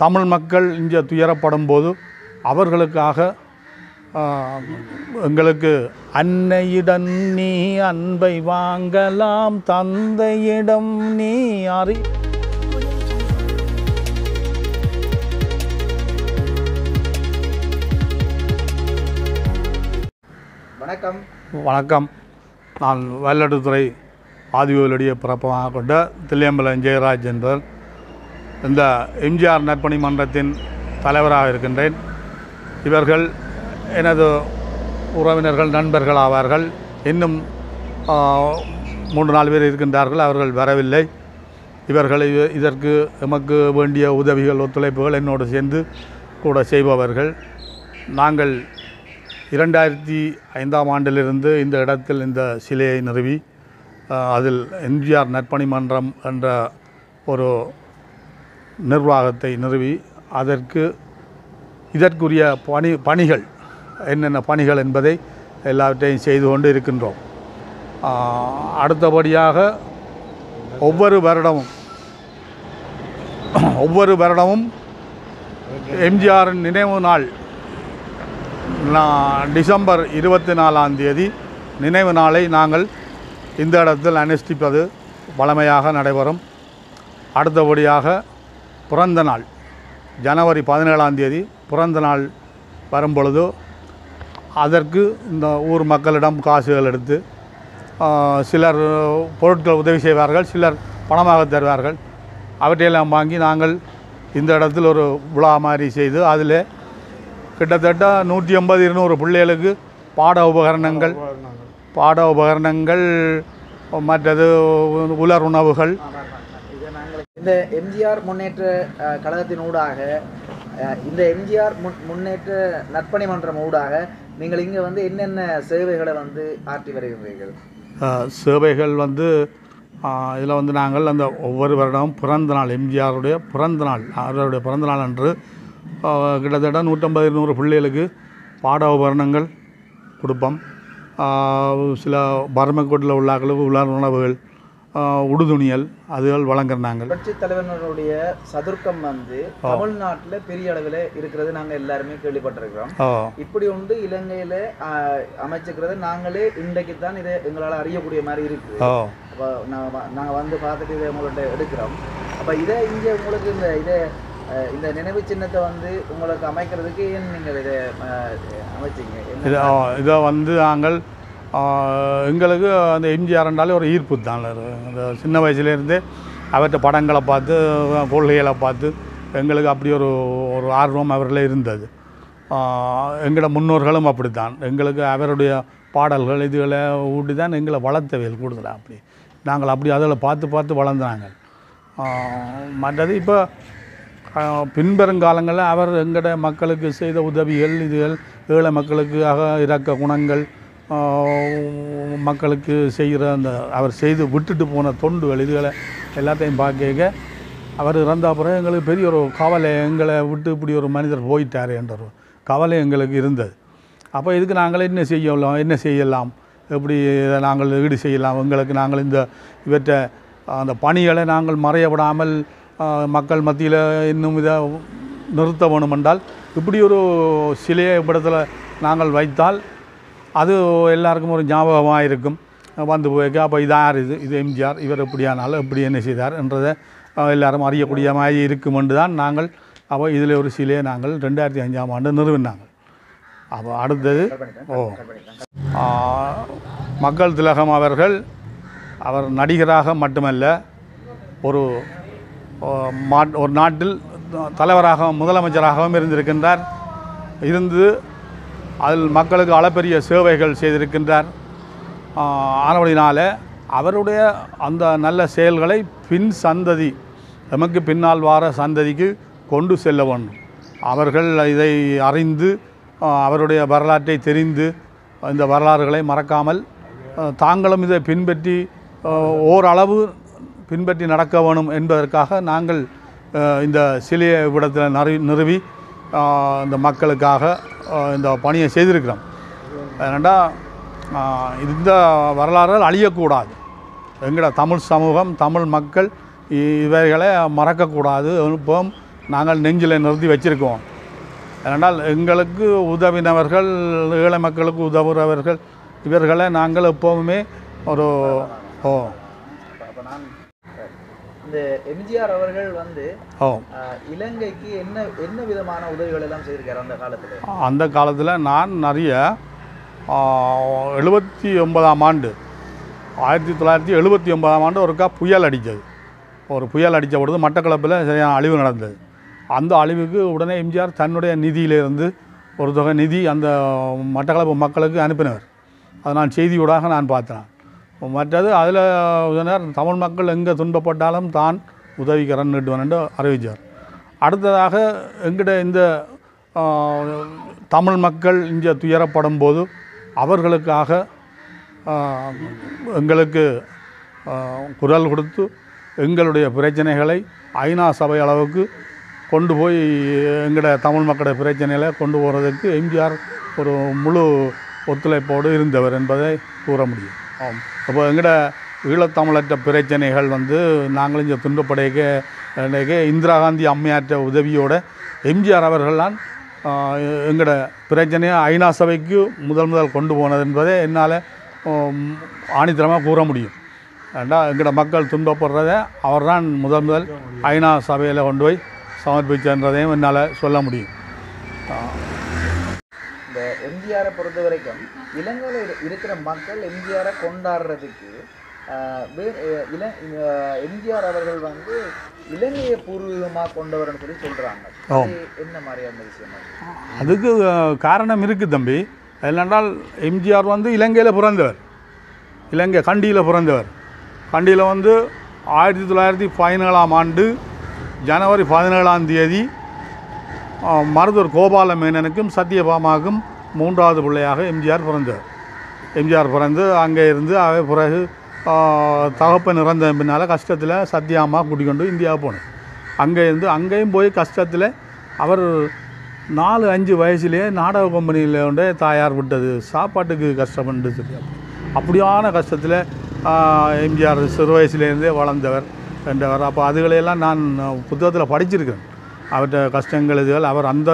தமிழ் மக்கள் இங்கே துயரப்படும் போது அவர்களுக்காக எங்களுக்கு அன்னையிடம் நீ அன்பை வாங்கலாம், தந்தையிடம் நீ அறி. வணக்கம். வணக்கம். நான் வயலாட்டுத்துறை ஆதிவேலுடைய பிறப்பமாக கொண்ட தில்லையம்பலம் ஜெயராஜ் என்பவர். இந்த எம்ஜிஆர் நற்பணி மன்றத்தின் தலைவராக இருக்கின்றேன். இவர்கள் எனது உறவினர்கள், நண்பர்கள் ஆவார்கள். இன்னும் 3-4 பேர் இருக்கின்றார்கள், அவர்கள் வரவில்லை. இவர்கள் இதற்கு எமக்கு வேண்டிய உதவிகள், ஒத்துழைப்புகள் என்னோடு சேர்ந்து கூட செய்பவர்கள். நாங்கள் 2005ஆம் ஆண்டிலிருந்து இந்த இடத்தில் இந்த சிலையை நிறுவி அதில் எம்ஜிஆர் நற்பணி மன்றம் என்ற ஒரு நிர்வாகத்தை நிறுவி இதற்குரிய பணிகள் என்னென்ன பணிகள் என்பதை எல்லாவற்றையும் செய்து கொண்டு இருக்கின்றோம். அடுத்தபடியாக ஒவ்வொரு வருடமும் எம்ஜிஆரின் நினைவு நாள் டிசம்பர் 24ஆம் தேதி நினைவு நாளை நாங்கள் இந்த இடத்தில் அனுஷ்டிப்பது வழமையாக நடைபெறும். அடுத்தபடியாக பிறந்த நாள் ஜனவரி 17ஆம் தேதி பிறந்த நாள் வரும்பொழுது அதற்கு இந்த ஊர் மக்களிடம் காசுகள் எடுத்து சிலர் பொருட்கள் உதவி செய்வார்கள், சிலர் பணமாக தருவார்கள். அவற்றையெல்லாம் வாங்கி நாங்கள் இந்த இடத்தில் ஒரு விழா மாதிரி செய்து அதில் கிட்டத்தட்ட 180-200 பிள்ளைகளுக்கு பாட உபகரணங்கள் மற்றது உலர் உணவுகள். இந்த எம்ஜிஆர் முன்னேற்ற கழகத்தின் ஊடாக, இந்த எம்ஜிஆர் முன்னேற்ற நற்பணி மன்றம் ஊடாக நீங்கள் இங்கே என்னென்ன சேவைகளை ஆற்றி வருகிறீர்கள்? சேவைகள் இதில் நாங்கள் அந்த ஒவ்வொரு வருடமும் பிறந்த நாள், எம்ஜிஆருடைய பிறந்த நாள், அவருடைய பிறந்த நாள் அன்று கிட்டத்தட்ட 150-200 பிள்ளைகளுக்கு பாட உபகரணங்கள் கொடுப்போம். சில பர்மக்கோட்டில் உள்ளாக்களுக்கு உலர் உணவுகள், உடுதுணியல் அதுகள் வழங்குறாங்க. புரட்சி தலைவர்களுடைய சதுர்க்கம் தமிழ்நாட்டில் பெரிய அளவில் இருக்கிறது நாங்கள் எல்லாருமே கேள்விப்பட்டிருக்கிறோம். இப்படி இலங்கையில் அமைச்சிருக்கிறது நாங்களே இன்றைக்கு தான் இதை எங்களால் அறியக்கூடிய மாதிரி இருக்கு. அப்போ நாங்கள் பார்த்துட்டு இதை உங்கள்கிட்ட எடுக்கிறோம். அப்போ இதை இங்கே உங்களுக்கு இந்த நினைவு சின்னத்தை உங்களுக்கு அமைக்கிறதுக்கு ஏன் நீங்கள் இதை அமைச்சிங்க? இதை நாங்கள் எங்களுக்கு அந்த எம்ஜிஆர் என்றாலே ஒரு ஈர்ப்பு தான். இந்த சின்ன வயசுலேருந்தே அவற்றை படங்களை பார்த்து, கொள்கைகளை பார்த்து எங்களுக்கு அப்படி ஒரு ஆர்வம் அவர்களே இருந்தது. எங்களோட முன்னோர்களும் அப்படித்தான். எங்களுக்கு அவருடைய பாடல்கள் இதுகளை ஊட்டி தான் எங்களை வளர்த்தவையில் கூடுதலாக அப்படி நாங்கள் அப்படி அதில் பார்த்து வளர்ந்தாங்க. மற்றது இப்போ பின்பெருங்காலங்களில் அவர் எங்களோட மக்களுக்கு செய்த உதவிகள், இதுகள், ஏழை மக்களுக்காக இறக்க குணங்கள், மக்களுக்கு செய்கிற அவர் செய்து விட்டுட்டு போன தொண்டுகள், இதுகளை எல்லாத்தையும் பார்க்க அவர் இறந்த அப்புறம் எங்களுக்கு பெரிய ஒரு கவலை, எங்களை விட்டு இப்படி ஒரு மனிதர் போயிட்டார் என்ற ஒரு கவலை எங்களுக்கு இருந்தது. அப்போ இதுக்கு நாங்கள் என்ன செய்யலாம், எப்படி நாங்கள் ஈடு செய்யலாம், நாங்கள் இவற்றை அந்த பணிகளை நாங்கள் மறைய விடாமல் மக்கள் மத்தியில் இன்னும் இதை நிறுத்த வேணுமென்றால் இப்படி ஒரு சிலையை இடத்துல நாங்கள் வைத்தால் அது எல்லாருக்கும் ஒரு ஞாபகமாக இருக்கும். போய்க்க அப்போ இதார், இது எம்ஜிஆர், இவர் எப்படியானாலும் எப்படி என்ன செய்தார் என்றதை எல்லாரும் அறியக்கூடிய மாதிரி இருக்கும் என்று தான் நாங்கள் அப்போ இதில் ஒரு சிலையை நாங்கள் 2005ஆம் ஆண்டு நிறுவினாங்க. அப்போ அடுத்தது மக்கள் திலகம் அவர் நடிகராக மட்டுமல்ல, ஒரு நாட்டில் தலைவராகவும் முதலமைச்சராகவும் இருந்திருக்கின்றார். அதில் மக்களுக்கு அளப்பெரிய சேவைகள் செய்திருக்கின்றார். ஆனபடினால அவருடைய அந்த நல்ல செயல்களை நமக்கு பின்னால் வார சந்ததிக்கு கொண்டு செல்ல வேண்டும். அவர்கள் இதை அறிந்து அவருடைய வரலாற்றை தெரிந்து இந்த வரலாறுகளை மறக்காமல் தாங்களும் இதை பின்பற்றி ஓரளவு பின்பற்றி நடக்க வேணும் என்பதற்காக நாங்கள் இந்த சிலையை இடத்தில் நிறுவி இந்த மக்களுக்காக இந்த பணியை செய்திருக்கிறோம். ஏனெண்டா இந்த வரலாறுகள் அழியக்கூடாது. எங்களோட தமிழ் சமூகம், தமிழ் மக்கள் இவைகளை மறக்கக்கூடாது. இப்போ நாங்கள் நெஞ்சில் நிறுத்தி வச்சுருக்கோம். ஏனென்றால் எங்களுக்கு உதவினவர்கள், ஏழை மக்களுக்கு உதவுறவர்கள், இவர்களை நாங்கள் எப்போவுமே ஒரு அப்போ நான் இந்த எம்ஜிஆர் அவர்கள் வந்து இலங்கைக்கு என்ன விதமான உதவிகள் எல்லாம் செய்திருக்காரு அந்த காலத்தில்? அந்த காலத்தில் நான் நிறைய 79ஆம் ஆண்டு 1979ஆம் ஆண்டு ஒருக்கா புயல் அடித்தது. ஒரு புயல் அடித்த பொழுது மட்டக்களப்பில் சரியான அழிவு நடந்தது. அந்த அழிவுக்கு உடனே எம்ஜிஆர் தன்னுடைய நிதியிலிருந்து ஒரு தொகை நிதி அந்த மட்டக்களப்பு மக்களுக்கு அனுப்பினவர். அதை நான் செய்தியூடாக நான் பார்த்தேன். மற்றது அதில் தமிழ் மக்கள் எங்கே துன்பப்பட்டாலும் தான் உதவிக்கரன் நீட்டுவன் என்று அறிவித்தார். அடுத்ததாக எங்கிட்ட இந்த தமிழ் மக்கள் இங்கே துயரப்படும் போது அவர்களுக்காக எங்களுக்கு குரல் கொடுத்து எங்களுடைய பிரச்சனைகளை ஐநா சபை அளவுக்கு கொண்டு போய் எங்களோட தமிழ் மக்களுடைய பிரச்சனைகளை கொண்டு போகிறதுக்கு எம்ஜிஆர் ஒரு முழு ஒத்துழைப்போடு இருந்தவர் என்பதை கூற முடியும். அப்போ எங்களோட ஈழத்தமிழற்ற பிரச்சனைகள் நாங்கள் இங்கே துன்பப்படைக்க இந்திரா காந்தி அம்மையாற்ற உதவியோட எம்ஜிஆர் அவர்கள்தான் எங்களோட பிரச்சனையை ஐநா சபைக்கு முதல் கொண்டு போனது என்பதை என்னால் ஆணித்தரமாக கூற முடியும். ஏண்டா எங்களோட மக்கள் துன்பப்படுறதை அவர் தான் முதல் ஐநா சபையில் கொண்டு போய் சமர்ப்பிச்சன்றதையும் என்னால் சொல்ல முடியும். இந்த எம்ஜிஆரை பொறுத்த வரைக்கும் இலங்கையில் இருக்கிற மக்கள் எம்ஜிஆரை கொண்டாடுறதுக்கு எம்ஜிஆர் அவர்கள் இலங்கையை பூர்வீகமாக கொண்டவர்னு சொல்லி சொல்கிறாங்க. என்ன மாதிரியான விஷயம்? அதுக்கு காரணம் இருக்குது தம்பி. என்னென்றால் எம்ஜிஆர் இலங்கையில் பிறந்தவர், இலங்கை கண்டியில் பிறந்தவர். கண்டியில் 1917ஆம் ஆண்டு ஜனவரி 17ஆம் தேதி மருதூர் கோபால மேனனுக்கும் சத்யபாமாவுக்கும் 3வது பிள்ளையாக எம்ஜிஆர் பிறந்தார். எம்ஜிஆர் பிறந்து அங்கே இருந்து பிறகு தகப்பன் இறந்த பின்னால் கஷ்டத்தில் சத்யாமா கூட்டிக்கொண்டு இந்தியா போனார். அங்கே இருந்து அங்கேயும் போய் கஷ்டத்தில் அவர் 4-5 வயசுலேயே நாடக கம்பெனியில் கொண்டு தாயார் விட்டது, சாப்பாட்டுக்கு கஷ்டப்பட்டு சொல்லி அப்படியான கஷ்டத்தில் எம்ஜிஆர் சிறு வயசுலேருந்தே வளர்ந்தவர் என்றவர். அப்போ அதுகளையெல்லாம் நான் புத்தகத்தில் படிச்சிருக்கேன். அவர்கிட்ட கஷ்டங்கள் இதுகள் அவர் அந்த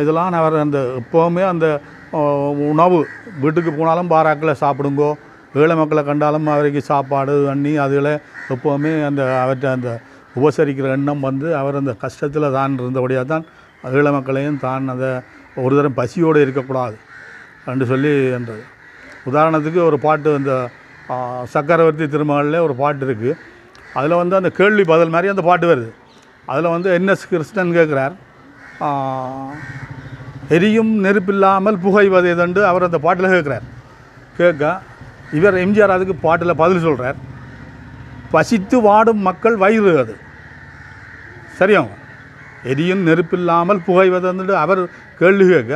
இதெல்லாம் அவர் அந்த எப்போவுமே அந்த உணவு வீட்டுக்கு போனாலும் பாராக்கில் சாப்பிடுங்கோ, ஏழை மக்களை கண்டாலும் அவருக்கு சாப்பாடு தண்ணி அதுகளை எப்போவுமே அந்த அவர்கிட்ட அந்த உபசரிக்கிற எண்ணம் அவர் அந்த கஷ்டத்தில் தான் இருந்தபடியாக தான் ஏழை மக்களையும் தான் அதை ஒரு தரம் பசியோடு இருக்கக்கூடாது என்று சொல்லி என்றது. உதாரணத்துக்கு ஒரு பாட்டு அந்த சக்கரவர்த்தி திருமகளில் ஒரு பாட்டு இருக்குது. அதில் அந்த கேள்வி பதில் மாதிரி அந்த பாட்டு வருது. அதில் என்எஸ் கிருஷ்ணன் கேட்குறார், எரியும் நெருப்பில்லாமல் புகைவது எதண்டு அவர் அந்த பாட்டில் கேட்க இவர் எம்ஜிஆர் அதுக்கு பாட்டில் பதில் சொல்கிறார், பசித்து வாடும் மக்கள் வயிறு அது. சரியாங்க, எரியும் நெருப்பில்லாமல் புகைவது அவர் கேள்வி கேட்க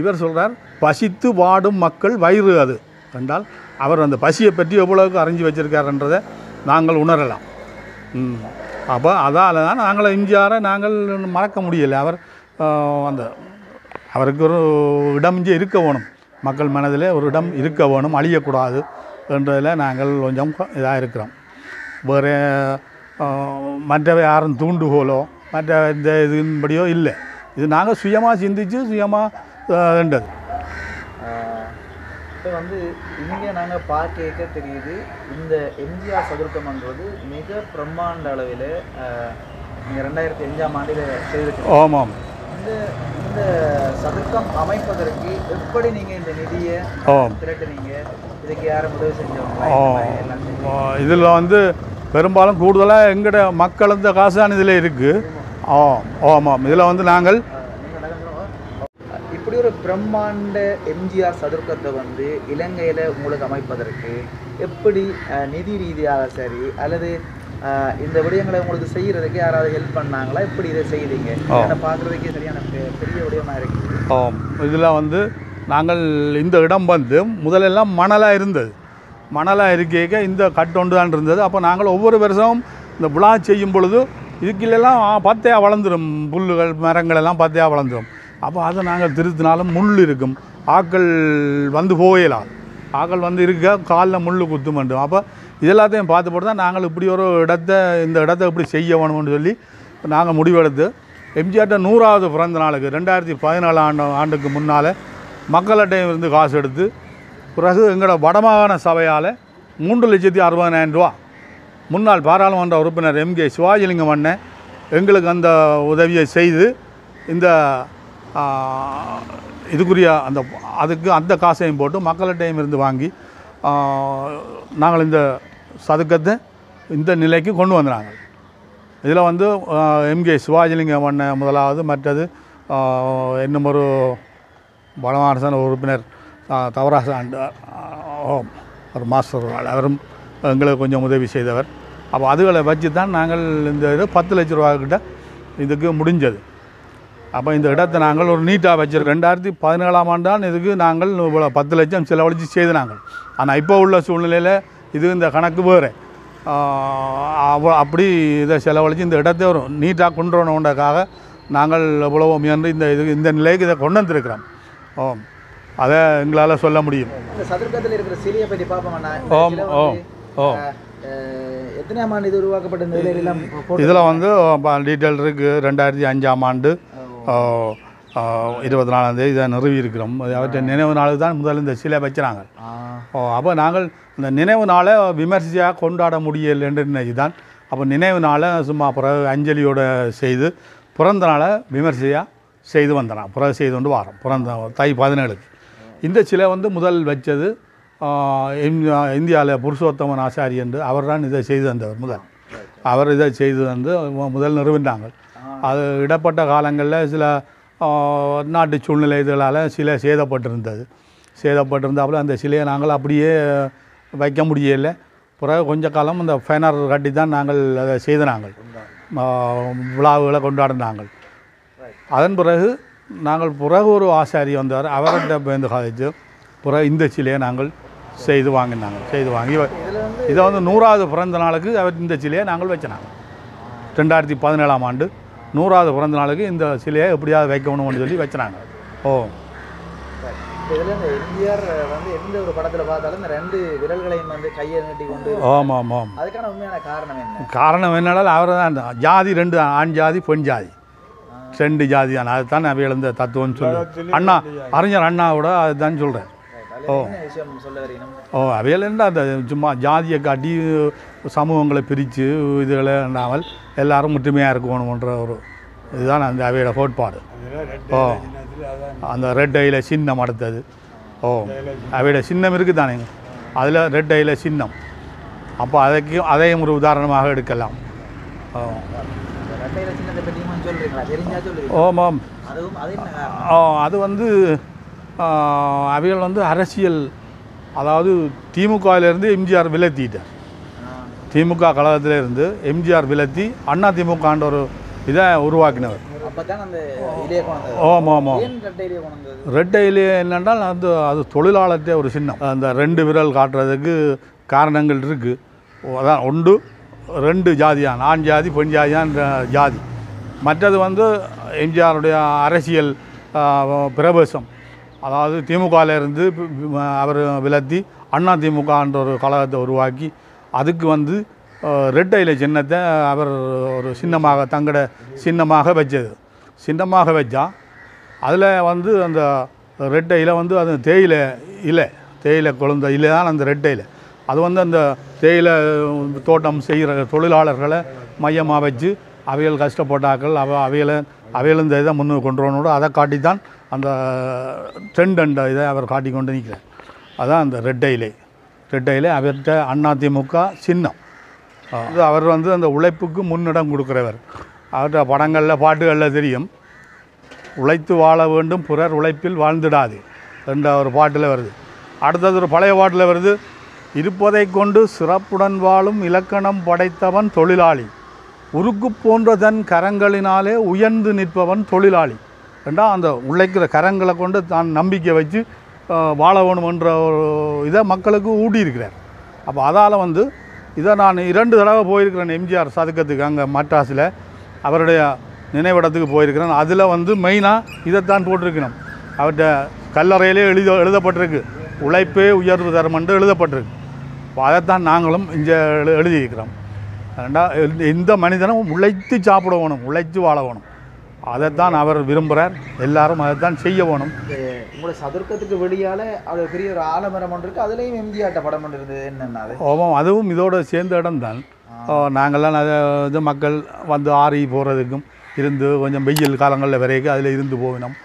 இவர் சொல்கிறார், பசித்து வாடும் மக்கள் வயிறு அது என்றால் அவர் அந்த பசியை பற்றி எவ்வளவுக்கு அறிஞ்சு வச்சுருக்காருன்றதை நாங்கள் உணரலாம். அப்போ அதால் தான் நாங்கள் எம்ஜிஆரை நாங்கள் மறக்க முடியலை. அவர் அந்த அவருக்கு ஒரு இடம் இங்கே இருக்க வேணும், மக்கள் மனதில் ஒரு இடம் இருக்க வேணும், அழியக்கூடாது என்றதில் நாங்கள் கொஞ்சம் இதாக இருக்கிறோம். வேறு மற்றவை யாரும் தூண்டுகோலோ மற்ற இந்த இதுபடியோ இல்லை. இது நாங்கள் சுயமாக சிந்தித்து சுயமாக வேண்டது. இப்போ இங்கே நாங்கள் பார்க்க தெரியுது, இந்த எம்ஜிஆர் சதுர்க்கம்ன்றது மிக பிரம்மாண்ட அளவில் நீங்கள் 2005ஆம் ஆண்டில் செய்திருக்கீங்க. ஆமாம். இந்த சதுர்க்கம் அமைப்பதற்கு எப்படி நீங்கள் இந்த நிதியை திரட்டுனீங்க? இதுக்கு யாரும் உதவி செஞ்சவங்க? இதில் பெரும்பாலும் கூடுதலாக எங்களோட மக்கள் இந்த காசான இதில் இருக்குது. ஆமாம். இதில் நாங்கள் இப்படி ஒரு பிரம்மாண்ட எம்ஜிஆர் சதுர்க்கத்தை இலங்கையில் உங்களுக்கு அமைப்பதற்கு எப்படி நிதி ரீதியாக சரி அல்லது இந்த விடயங்களை உங்களுக்கு செய்கிறதுக்கு யாராவது ஹெல்ப் பண்ணாங்களா? எப்படி இதை செய்தீங்க? பார்க்குறதுக்கே சரியான பெரிய விடயமாக இருக்குது. இதில் நாங்கள் இந்த இடம் முதலெல்லாம் மணலாக இருந்தது. மணலாக இருக்க இந்த கட்டொண்டு தான் இருந்தது. அப்போ நாங்கள் ஒவ்வொரு வருஷமும் இந்த விழா செய்யும் பொழுது இதுக்குள்ளெல்லாம் பத்தையாக வளர்ந்துடும், புல்லுகள் மரங்கள் எல்லாம் பத்தையாக வளர்ந்துடும். அப்போ அதை நாங்கள் திருத்தினாலும் முள் இருக்கும், ஆக்கள் போகலாம், ஆக்கள் இருக்க காலில் முள் குத்து மாட்டோம். அப்போ இதெல்லாத்தையும் பார்த்து போட்டு தான் நாங்கள் இப்படி ஒரு இந்த இடத்த இப்படி செய்ய வேணும்னு சொல்லி நாங்கள் முடிவெடுத்து எம்ஜிஆர்ட்ட 100வது பிறந்த நாளுக்கு 2014 ஆண்டுக்கு முன்னால் மக்கள்கிட்டையும் இருந்து காசு எடுத்து பிறகு எங்களோட வடமாகாண சபையால் 3,60,000 ரூபா முன்னாள் பாராளுமன்ற உறுப்பினர் எம்கே சிவாஜிலிங்கம் அண்ணன் எங்களுக்கு அந்த உதவியை செய்து இந்த இதுக்குரிய அதுக்கு அந்த காசையும் போட்டு மக்கள்கிட்டையும் இருந்து வாங்கி நாங்கள் இந்த சதுக்கத்தை இந்த நிலைக்கு கொண்டு வந்தாங்க. இதில் வந்து எம்கே சிவாஜிலிங்கம் அண்ணன் முதலாவது, மற்றது இன்னும் ஒரு வடமாகாண உறுப்பினர் தவராச ஒரு மாஸ்டர் அவரும் எங்களுக்கு கொஞ்சம் உதவி செய்தவர். அப்போ அதுகளை வச்சு தான் நாங்கள் இந்த இது 10 லட்ச ரூபா கிட்ட இதுக்கு முடிஞ்சது. அப்போ இந்த இடத்தை நாங்கள் ஒரு நீட்டாக வச்சுருக்கோம். 2017ஆம் ஆண்டான் இதுக்கு நாங்கள் 10 லட்சம் செலவழித்து செய்து நாங்கள். ஆனால் இப்போ உள்ள சூழ்நிலையில் இது இந்த கணக்கு வேறு. அப்படி இதை செலவழித்து இந்த இடத்தை ஒரு நீட்டாக கொண்டு வரணுன்றதுக்காக நாங்கள் எவ்வளவோ முயன்று இந்த நிலைக்கு இதை கொண்டு வந்திருக்கிறோம். அதை எங்களால் சொல்ல முடியும். இந்த சதுர்க்கத்தில் இருக்கிற சிலையை பற்றி பார்ப்போம். எத்தனையாம் ஆண்டு இது உருவாக்கப்பட்டது? இதில் வந்து டீட்டெயில் இருக்குது. 2005ஆம் ஆண்டு 24ஆம் தேதி இதை நிறுவி இருக்கிறோம். அவற்றை நினைவு நாளுக்கு தான் முதல் இந்த சிலை வச்சுறாங்க. அப்போ நாங்கள் இந்த நினைவு நாளை விமர்சையாக கொண்டாட முடியலை என்று நினைச்சு தான் அப்போ நினைவு நாளை சும்மா பிறகு அஞ்சலியோடு செய்து பிறந்த நாளை விமர்சையாக செய்து வந்தோம். பிறகு செய்து கொண்டு வரோம். பிறந்த தை 17க்கு இந்த சிலை வந்து முதல் வச்சது இந்தியாவில் புருஷோத்தமன் ஆசாரி என்று அவர் தான் இதை செய்து தந்தவர். அவர் இதை செய்து வந்து முதல் நிறுவினாங்க. அது இடப்பட்ட காலங்களில் சில நாட்டு சூழ்நிலை இதனால் சிலை சேதப்பட்டிருந்தாப்புல அந்த சிலையை நாங்கள் அப்படியே வைக்க முடியலை. பிறகு கொஞ்ச காலம் அந்த ஃபேனர் கட்டி தான் நாங்கள் அதை செய்த நாங்கள் விழாவுகளை கொண்டாடினாங்கள். அதன் பிறகு நாங்கள் ஒரு ஆசாரி வந்தார். அவர்கிட்ட பேருந்து காதிச்சு பிறகு இந்த சிலையை நாங்கள் செய்து வாங்கி இதை வந்து 100வது பிறந்த நாளுக்கு அவர் இந்த சிலையை நாங்கள் வச்சினாங்க. 2017ஆம் ஆண்டு 100வது பிறந்த நாளுக்கு இந்த சிலையை எப்படியாவது வைக்கணும்னு சொல்லி வச்சினாங்க. இதில் இந்த எம்ஜிஆர் வந்து எந்த ஒரு படத்தில் பார்த்தாலும் இந்த 2 விரல்களையும் வந்து கையை நீட்டி கொண்டு ஆமாம். அதுக்கான உண்மையான காரணம் என்ன? காரணம் என்னன்னா அவர் தான் ஜாதி 2 ஆண் ஜாதி பெண் ஜாதி 2 ஜாதி தான். அதுதான் அவையில் இந்த தத்துவம்னு சொல்லு அறிஞர் அண்ணாவோட அதுதான் சொல்கிறேன். அவையில் என்ன அந்த சும்மா ஜாதியை காட்டி சமூகங்களை பிரித்து இதுகளை இல்லாமல் எல்லாரும் முற்றுமையாக இருக்கணுன்ற ஒரு இதுதான் அந்த அவையோட கோட்பாடு. அந்த ரெட் ஐயில் சின்னம் அடுத்தது. அவையோட சின்னம் இருக்குது தானேங்க, அதில் ரெட் ஐயில் சின்னம். அப்போ அதையும் ஒரு உதாரணமாக எடுக்கலாம். ஆமாம். அது வந்து அவைகள் வந்து அரசியல், அதாவது திமுகவிலேருந்து எம்ஜிஆர் விலத்திட்டார். திமுக கழகத்திலேருந்து எம்ஜிஆர் விலத்தி அண்ணா திமுகன்ற ஒரு இதை உருவாக்கினவர். ஆமாம். ரெட் ஐலே என்னென்றால் அது தொழிலாளர்கிட்ட ஒரு சின்னம். அந்த 2 விரல் காட்டுறதுக்கு காரணங்கள் இருக்குது. அதான் 2 ஜாதியான், ஆண் ஜாதி பெண் ஜாதியான ஜாதி. மற்றது வந்து எம்ஜிஆருடைய அரசியல் பிரவேசம், அதாவது திமுகவிலேருந்து அவர் விலத்தி அண்ணா திமுகன்ற ஒரு கழகத்தை உருவாக்கி அதுக்கு வந்து ரெட் ஐல சின்னத்தை அவர் ஒரு சின்னமாக தங்கட சின்னமாக வச்சா அதில் வந்து அந்த ரெட் ஐல வந்து அது தேயிலை குழந்த இலை தான் அந்த ரெட் ஐல. அது வந்து அந்த தேயிலை தோட்டம் செய்கிற தொழிலாளர்களை மையமாக வச்சு அவைகள் கஷ்டப்பட்டாக்கள் அவையில் இந்த இதை முன்னுக்கு கொண்டு வரணும். அதை காட்டி தான் அந்த ட்ரெண்ட் இதை அவர் காட்டி கொண்டு நிற்கிறார். அதுதான் அந்த ரெட் ஐலே அவர்கிட்ட அதிமுக சின்னம். அது அவர் வந்து அந்த உழைப்புக்கு முன்னிடம் கொடுக்குறவர். அவர்கிட்ட படங்களில் பாட்டுகளில் தெரியும், உழைத்து வாழ வேண்டும் பிறர் உழைப்பில் வாழ்ந்துடாது என்ற ஒரு பாட்டில் வருது. அடுத்தது ஒரு பழைய பாட்டில் வருது, இருப்பதை கொண்டு சிறப்புடன் வாழும் இலக்கணம் படைத்தவன் தொழிலாளி, உருக்கு போன்ற தன் கரங்களினாலே உயர்ந்து நிற்பவன் தொழிலாளி என்றால் அந்த உழைக்கிற கரங்களை கொண்டு தான் நம்பிக்கை வச்சு வாழ வேணுமென்ற ஒரு இதை மக்களுக்கு ஊட்டியிருக்கிறார். அப்போ அதால் வந்து இதை நான் 2 தடவை போயிருக்கிறேன் எம்ஜிஆர் சதுக்கத்துக்கு. அங்கே மட்ராஸில் அவருடைய நினைவிடத்துக்கு போயிருக்கிறேன். அதில் வந்து மெயினாக இதைத்தான் போட்டிருக்கணும். அவர்கிட்ட கல்லறையிலே எழுதப்பட்டிருக்கு, உழைப்பே உயர்வு தரம் என்று எழுதப்பட்டிருக்கு. இப்போ அதைத்தான் நாங்களும் இங்கே எழுதியிருக்கிறோம். எந்த மனிதனும் உழைத்து சாப்பிட வேணும், உழைத்து வாழ வேணும். அதைத்தான் அவர் விரும்புகிறார். எல்லாரும் அதைத்தான் செய்ய வேணும். உங்களோட சதுர்க்கத்துக்கு வெளியால் அது பெரிய ஒரு ஆலமரம் ஒன்று இருக்குது, அதுலேயும் எம்ஜிஆர்ட்ட படம் ஒன்று இருந்தது. என்னென்ன அது? ஆமாம், அதுவும் இதோட சேர்ந்த இடம் தான். நாங்கள்லாம் இது மக்கள் வந்து ஆறி போகிறதுக்கும் இருந்து கொஞ்சம் வெயில் காலங்களில் வரைக்கும் அதில் இருந்து போவினோம்.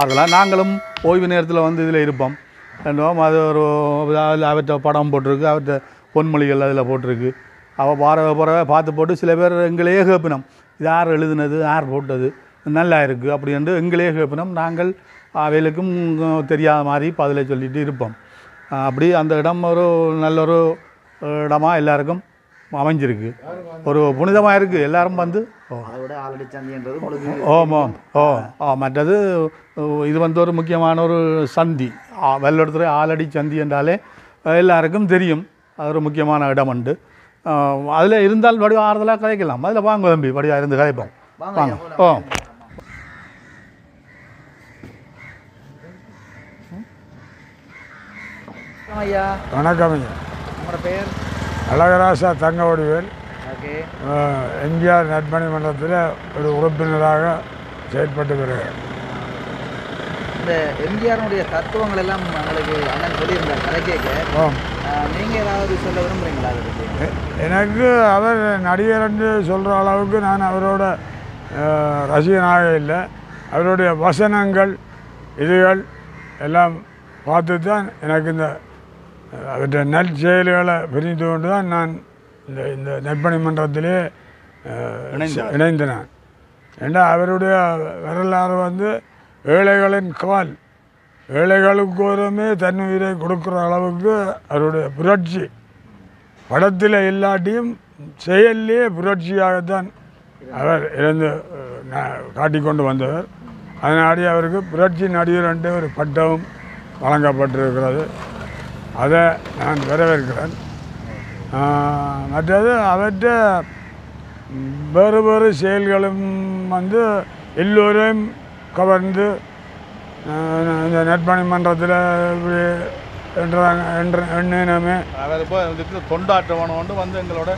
அதெல்லாம் நாங்களும் ஓய்வு நேரத்தில் வந்து இதில் இருப்போம். அது ஒரு அதில் அவற்றை படம் போட்டிருக்கு, அவற்றை பொன்மொழிகள் அதில் போட்டிருக்கு. அவள் போகிறவ பார்த்து போட்டு சில பேர் எங்களையே கேட்பினோம், இது யார் எழுதுனது, யார் போட்டது, நல்லா இருக்குது அப்படின்ட்டு எங்களையே கேட்பினோம். நாங்கள் அவைகளுக்கும் தெரியாத மாதிரி பதிலை சொல்லிட்டு இருப்போம். அப்படி அந்த இடம் ஒரு நல்ல ஒரு இடமாக எல்லாருக்கும் அமைஞ்சிருக்கு, ஒரு புனிதமாக இருக்குது. எல்லாரும் வந்து மற்றது இது வந்து ஒரு முக்கியமான ஒரு சந்தி, வெள்ளத்துறை ஆலடி சந்தி என்றாலே எல்லாருக்கும் தெரியும். அது ஒரு முக்கியமான இடம் உண்டு. அதில் இருந்தால் வடிவம் ஆறுதலாக கதைக்கலாம். அதில் வாங்க தம்பி, வடிவாக இருந்து கதைப்போம். வாங்க. ஐயா வணக்கம் ஐயா. உங்களோட பெயர்? அழகராசா தங்கவடிவேல். ஓகே. எம்ஜிஆர் நட்பணி மன்றத்தில் ஒரு உறுப்பினராக செயல்பட்டு வருகிறேன். இந்த எம்ஜிஆருடைய தத்துவங்கள் எல்லாம் உங்களுக்கு அண்ணன் சொல்லியிருந்தார் கதை கேட்க. நீங்கள் ஏதாவது சொல்ல விரும்புகிறீங்களா? எனக்கு அவர் நடிகர் என்று சொல்கிற அளவுக்கு நான் அவரோட ரசிகனாக இல்லை. அவருடைய வசனங்கள் இதுகள் எல்லாம் பார்த்து தான் எனக்கு இந்த அவற்றை நற்செயல்களை புரிந்து கொண்டு தான் நான் இந்த நற்பணி மன்றத்திலே இணைந்தேன். ஏன்னா அவருடைய வரலாறு வந்து ஏழைகளின் கால், ஏழைகளுக்கோருமே தன் உயிரை கொடுக்குற அளவுக்கு அவருடைய புரட்சி படத்தில் இல்லாட்டியும் செயல்லையே புரட்சியாகத்தான் அவர் இருந்து காட்டிக்கொண்டு வந்தவர். அதனாடி அவருக்கு புரட்சி நடிகர் என்ற ஒரு பட்டமும் வழங்கப்பட்டிருக்கிறது. அதை நான் வரவேற்கிறேன். மற்றது அவற்ற வேறு வேறு செயல்களும் வந்து எல்லோரையும் கவர்ந்து இந்த நற்பணி மன்றத்தில் எண்ணினமே தொண்டாட்டவனோண்டு வந்து எங்களோட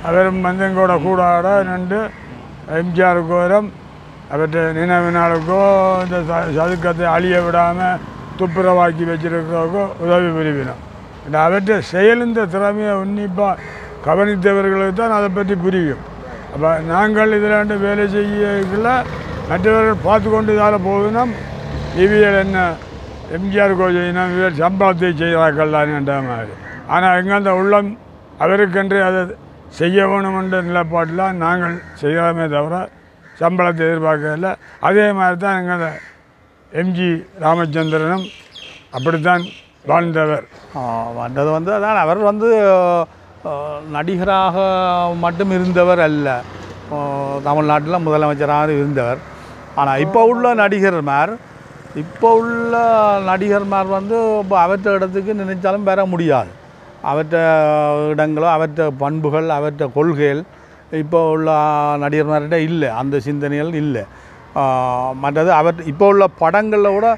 அவரும் வந்து எங்களோட கூடாட நின்று எம்ஜிஆருக்கோரம் அவற்றை நினைவு நாளுக்கோ இந்த சதுக்கத்தை அழிய விடாமல் துப்புரவாக்கி வச்சிருக்கிறவக்கோ உதவி புரிவினோம். இந்த அவற்றை செயலிந்த திறமையை உன்னிப்பாக கவனித்தவர்களுக்கு தான் அதை பற்றி புரியும். அப்போ நாங்கள் இதில் வேலை செய்யல மற்றவர்கள் பார்த்து கொண்டு இதால் போகணும். இவியல் என்ன எம்ஜிஆர் செய்யணும், இவியல் சம்பளத்தை செய்கிறார்கள்ன்ற மாதிரி. ஆனால் எங்கே அந்த உள்ளம் அவருக்கென்று அதை செய்ய வேணுமென்ற நிலைப்பாட்டில் நாங்கள் செய்கிறோமே தவிர சம்பளத்தை எதிர்பார்க்கல. அதே மாதிரி தான் எங்கள் எம்ஜி ராமச்சந்திரனும் அப்படித்தான் வாழ்ந்தவர். வந்தது வந்து அதான் அவர் வந்து நடிகராக மட்டும் இருந்தவர் அல்ல, தமிழ்நாட்டில் முதலமைச்சராக இருந்தவர். ஆனால் இப்போ உள்ள நடிகர்மார் வந்து இப்போ அவற்ற இடத்துக்கு நினைச்சாலும் பெற முடியாது. அவற்ற இடங்களோ அவற்ற பண்புகள் அவற்ற கொள்கைகள் இப்போ உள்ள நடிகர்மார்கிட்ட இல்லை, அந்த சிந்தனைகள் இல்லை. மற்றது இப்போ உள்ள படங்களில் கூட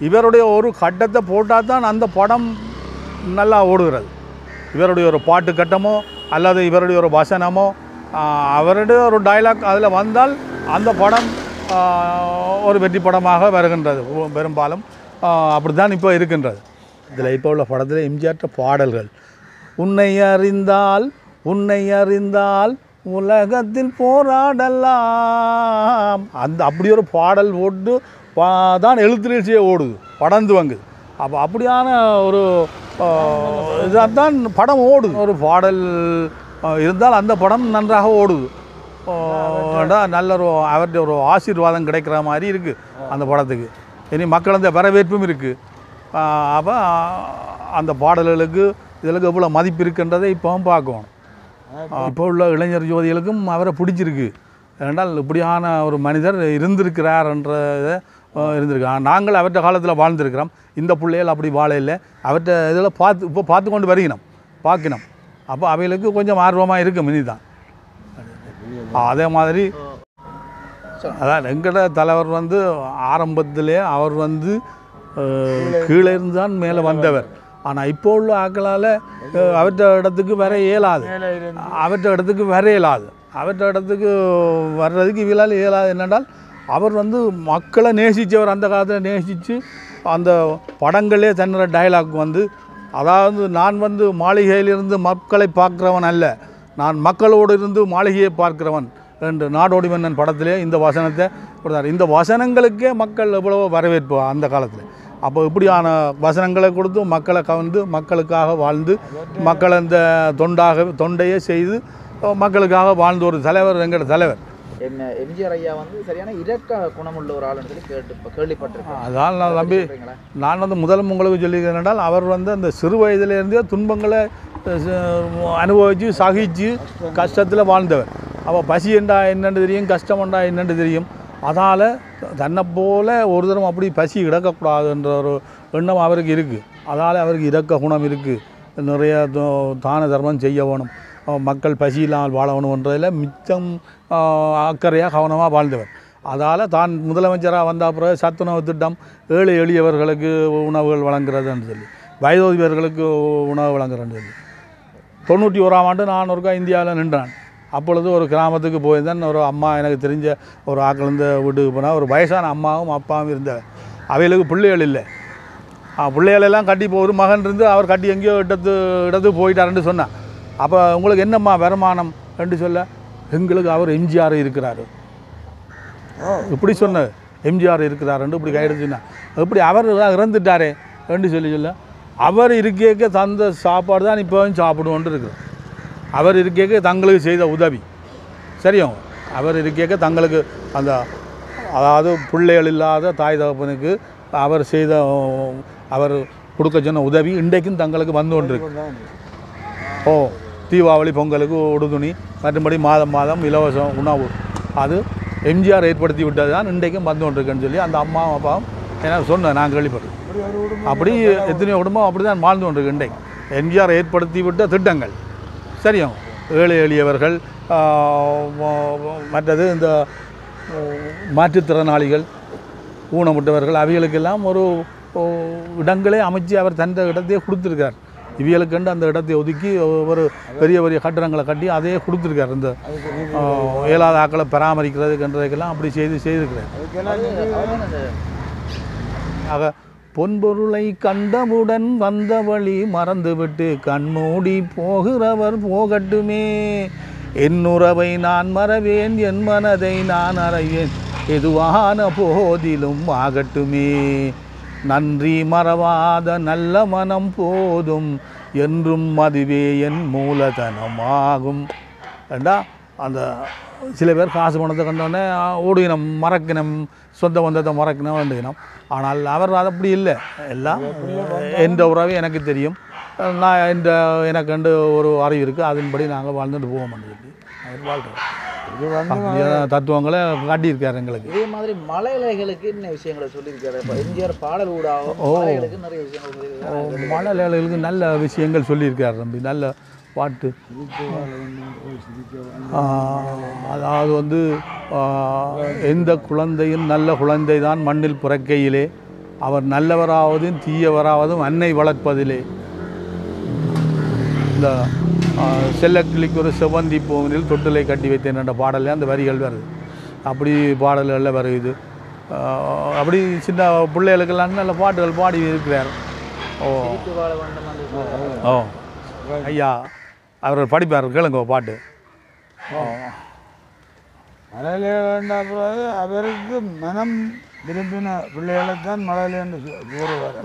இவருடைய ஒரு கட்டத்தை போட்டால் தான் அந்த படம் நல்லா ஓடுகிறது. இவருடைய ஒரு பாட்டு கட்டமோ அல்லது இவருடைய ஒரு வசனமோ அவருடைய ஒரு டைலாக் அதில் வந்தால் அந்த படம் ஒரு வெற்றி படமாக வருகின்றது. பெரும்பாலும் அப்படி தான் இப்போ இருக்கின்றது. இதில் இப்போ உள்ள படத்தில் எம்ஜிஆர்ட்ட பாடல்கள், உன்னை அறிந்தால் உலகத்தில் போராடலாம், அப்படி ஒரு பாடல் போட்டு தான் எழுத்துலீழ்ச்சியே ஓடுது, படம் துவங்குது. அப்போ அப்படியான ஒரு இதாக தான் படம் ஓடுது. ஒரு பாடல் இருந்தால் அந்த படம் நன்றாக ஓடுது. நல்ல ஒரு அவர்கிட்ட ஒரு ஆசீர்வாதம் கிடைக்கிற மாதிரி இருக்குது அந்த படத்துக்கு. இனி மக்கள் அந்த வரவேற்பும் இருக்குது. அப்போ அந்த பாடல்களுக்கு இதற்கு எவ்வளோ மதிப்பு இருக்குன்றதை இப்போவும் பார்க்கணும். இப்போ உள்ள இளைஞர் ஜோதிகளுக்கும் அவரை பிடிச்சிருக்கு. ஏனென்றால் இப்படியான ஒரு மனிதர் இருந்திருக்கிறார்ன்றதை இருந்திருக்கு. நாங்கள் அவற்றை காலத்தில் வாழ்ந்திருக்கிறோம். இந்த பிள்ளைகள் அப்படி வாழ இல்லை. அவற்றை இதில் பார்த்து கொண்டு பார்க்கணும். அப்போ அவைகளுக்கு கொஞ்சம் ஆர்வமாக இருக்கும் இனிதான். அதே மாதிரி அதான் எங்கட தலைவர் வந்து ஆரம்பத்திலே அவர் வந்து கீழே இருந்தான் மேலே வந்தவர். ஆனால் இப்போ உள்ள ஆக்களால் அவற்ற இடத்துக்கு வர இயலாது. அவற்ற இடத்துக்கு வர்றதுக்கு இவளால் இயலாது. என்னென்றால் அவர் வந்து மக்களை நேசித்தவர், அந்த காலத்தில் நேசித்து அந்த படங்களே தன்னோட டயலாக் வந்து, அதாவது நான் வந்து மாளிகையிலிருந்து மக்களை பார்க்குறவன் அல்ல, நான் மக்களோடு இருந்து மாளிகையை பார்க்கிறவன் என்று நாடோடி மன்னன் படத்திலே இந்த வசனத்தை கொடுத்தார். இந்த வசனங்களுக்கே மக்கள் எவ்வளவோ வரவேற்பு அந்த காலத்தில். அப்போ இப்படியான வசனங்களை கொடுத்து மக்களை கவர்ந்து மக்களுக்காக வாழ்ந்து மக்களை இந்த தொண்டையே செய்து மக்களுக்காக வாழ்ந்த ஒரு தலைவர் எங்களோட தலைவர். எம்ஜிஆர் ஐயா வந்து சரியான இரக்க குணமுள்ள ஒரு ஆளுன்னு சொல்லி கேள்விப்பட்டிருக்கேன். அதான் நான் தம்பி, நான் வந்து முதல் உங்களுக்கு சொல்லியிருக்கேன் என்றால், அவர் வந்து அந்த சிறு வயதிலேருந்தே துன்பங்களை அனுபவித்து சகித்து கஷ்டத்தில் வாழ்ந்தவர். அப்போ பசி என்றா என்னென்று தெரியும், கஷ்டம் என்றா என்னென்று தெரியும். அதால் தன்னை போல் ஒரு தரம் அப்படி பசி கிடக்கக்கூடாதுன்ற ஒரு எண்ணம் அவருக்கு இருக்குது. அதால் அவருக்கு இரக்க குணம் இருக்குது. நிறைய தான தர்மம் செய்ய வேணும், மக்கள் பசி இல்லாமல் வாழ வேணுன்றதில் மிச்சம் அக்கறையாக கவனமாக வாழ்ந்தவர். அதால் தான் முதலமைச்சராக வந்த பிறகு சத்துணவு திட்டம், ஏழை எளியவர்களுக்கு உணவுகள் வழங்குறதுன்னு சொல்லி, வயதோதிபர்களுக்கு உணவு வழங்குறேன்னு சொல்லி 91ஆம் ஆண்டு நான் ஒருக்கா இந்தியாவில் நின்றான். அப்பொழுது ஒரு கிராமத்துக்கு போயிருந்தேன். ஒரு அம்மா, எனக்கு தெரிஞ்ச ஒரு ஆக்கிலிருந்து வீட்டுக்கு போனால், ஒரு வயசான அம்மாவும் அப்பாவும் இருந்தவர். அவைகளுக்கு பிள்ளைகள் இல்லை. பிள்ளைகளெல்லாம் கட்டி இப்போ ஒரு மகன் இருந்து அவர் கட்டி எங்கேயோ இடத்துக்கு போயிட்டாருன்னு சொன்னான். அப்போ உங்களுக்கு என்னம்மா வருமானம் என்று சொல்ல, எங்களுக்கு அவர் எம்ஜிஆர் இருக்கிறாரு இப்படி சொன்னார். எம்ஜிஆர் இருக்கிறாருன்னு இப்படி கையெழுத்துனா, எப்படி அவர் இறந்துட்டாரே என்று சொல்ல, அவர் இருக்க தந்த சாப்பாடு தான் இப்போவும் சாப்பிடுவோன்ட்டு இருக்குது. அவர் இருக்க தங்களுக்கு செய்த உதவி சரியும். அவர் இருக்க தங்களுக்கு அந்த, அதாவது பிள்ளைகள் இல்லாத தாய் தகப்பனுக்கு அவர் செய்த, அவர் கொடுக்க சொன்ன உதவி இன்றைக்கும் தங்களுக்கு வந்து கொண்டிருக்கு. தீபாவளி பொங்கலுக்கு உடுதுணி, மற்றபடி மாதம் மாதம் இலவசம் உணவு, அது எம்ஜிஆர் ஏற்படுத்தி விட்டது தான் இன்றைக்கும் வந்து கொண்டிருக்குன்னு சொல்லி அந்த அம்மாவும் அப்பாவும் எனக்கு சொன்னேன். நான் கேள்விப்பட்டேன். அப்படி எத்தனையோ குடும்பம் அப்படி தான் வாழ்ந்து கொண்டிருக்கு இன்றைக்கு. எம்ஜிஆர் ஏற்படுத்தி விட்ட திட்டங்கள் சரியும். ஏழை எளியவர்கள், மற்றது இந்த மாற்றுத்திறனாளிகள், ஊனமுட்டவர்கள், அவைகளுக்கெல்லாம் ஒரு இடங்களே அமைச்சு அவர் தந்த இடத்தையே கொடுத்துருக்கார். இவைகளுக்கெண்டு அந்த இடத்தை ஒதுக்கி ஒரு பெரிய பெரிய கட்டிடங்களை கட்டி அதையே கொடுத்துருக்கார். இந்த இயலாத ஆக்களை பராமரிக்கிறதுன்றதுக்கெல்லாம் அப்படி செய்திருக்கிறார். ஆக பொன்பொருளை கண்டவுடன் வந்த வழி மறந்துவிட்டு கண்மூடி போகிறவர் போகட்டுமே, என் உறவை நான் மறவேன், என் மனதை நான் அறைவேன், எதுவான போதிலும் ஆகட்டுமே, நன்றி மறவாத நல்ல மனம் போதும், என்றும் அதுவே என் மூலதனமாகும். ஏண்டா அந்த சில பேர் காசு பணத்தை கண்டோடனே ஓடினம், மறக்கணும், சொந்த பந்தத்தை மறக்கணும் வேண்டுகினோம். ஆனால் அவர் அது அப்படி இல்லை. எல்லாம் எந்த உறவு எனக்கு தெரியும், நான் எனக்கு கண்டு ஒரு அறிவு இருக்குது, அதன்படி நாங்கள் வாழ்ந்துட்டு போவோம் சொல்லி அவர் வாழ்கிறோம். தத்துவங்களை காட்டியிருக்காரு எங்களுக்கு. இதே மாதிரி மலையாளிகளுக்கு என்ன விஷயங்களை சொல்லியிருக்காரு. எம்ஜிஆர் பாடல் ஊடாக நிறைய விஷயங்கள் மலையாளிகளுக்கு நல்ல விஷயங்கள் சொல்லியிருக்காரு தம்பி. நல்ல பாட்டு, அதாவது வந்து எந்த குழந்தையும் நல்ல குழந்தை தான் மண்ணில் பிறக்கையிலே, அவர் நல்லவராவதும் தீயவராவதும் அன்னை வளர்ப்பதிலே, இந்த செல்லக்கிளிக்கு ஒரு செவந்தி பூவினில் தொட்டிலை கட்டி வைத்தேன் என்ற பாடலே அந்த வரிகள் வருது. அப்படி பாடல்களில் வருது. அப்படி சின்ன பிள்ளைகளுக்கெல்லாம் நல்ல பாட்டுகள் பாடி இருக்கிறார். ஓ ஐயா அவர் படிப்பார், கேளுங்க பாட்டு. மலையில அவருக்கு மனம் விரும்பின பிள்ளைகளைத்தான் மலையில என்று கூறுவார்.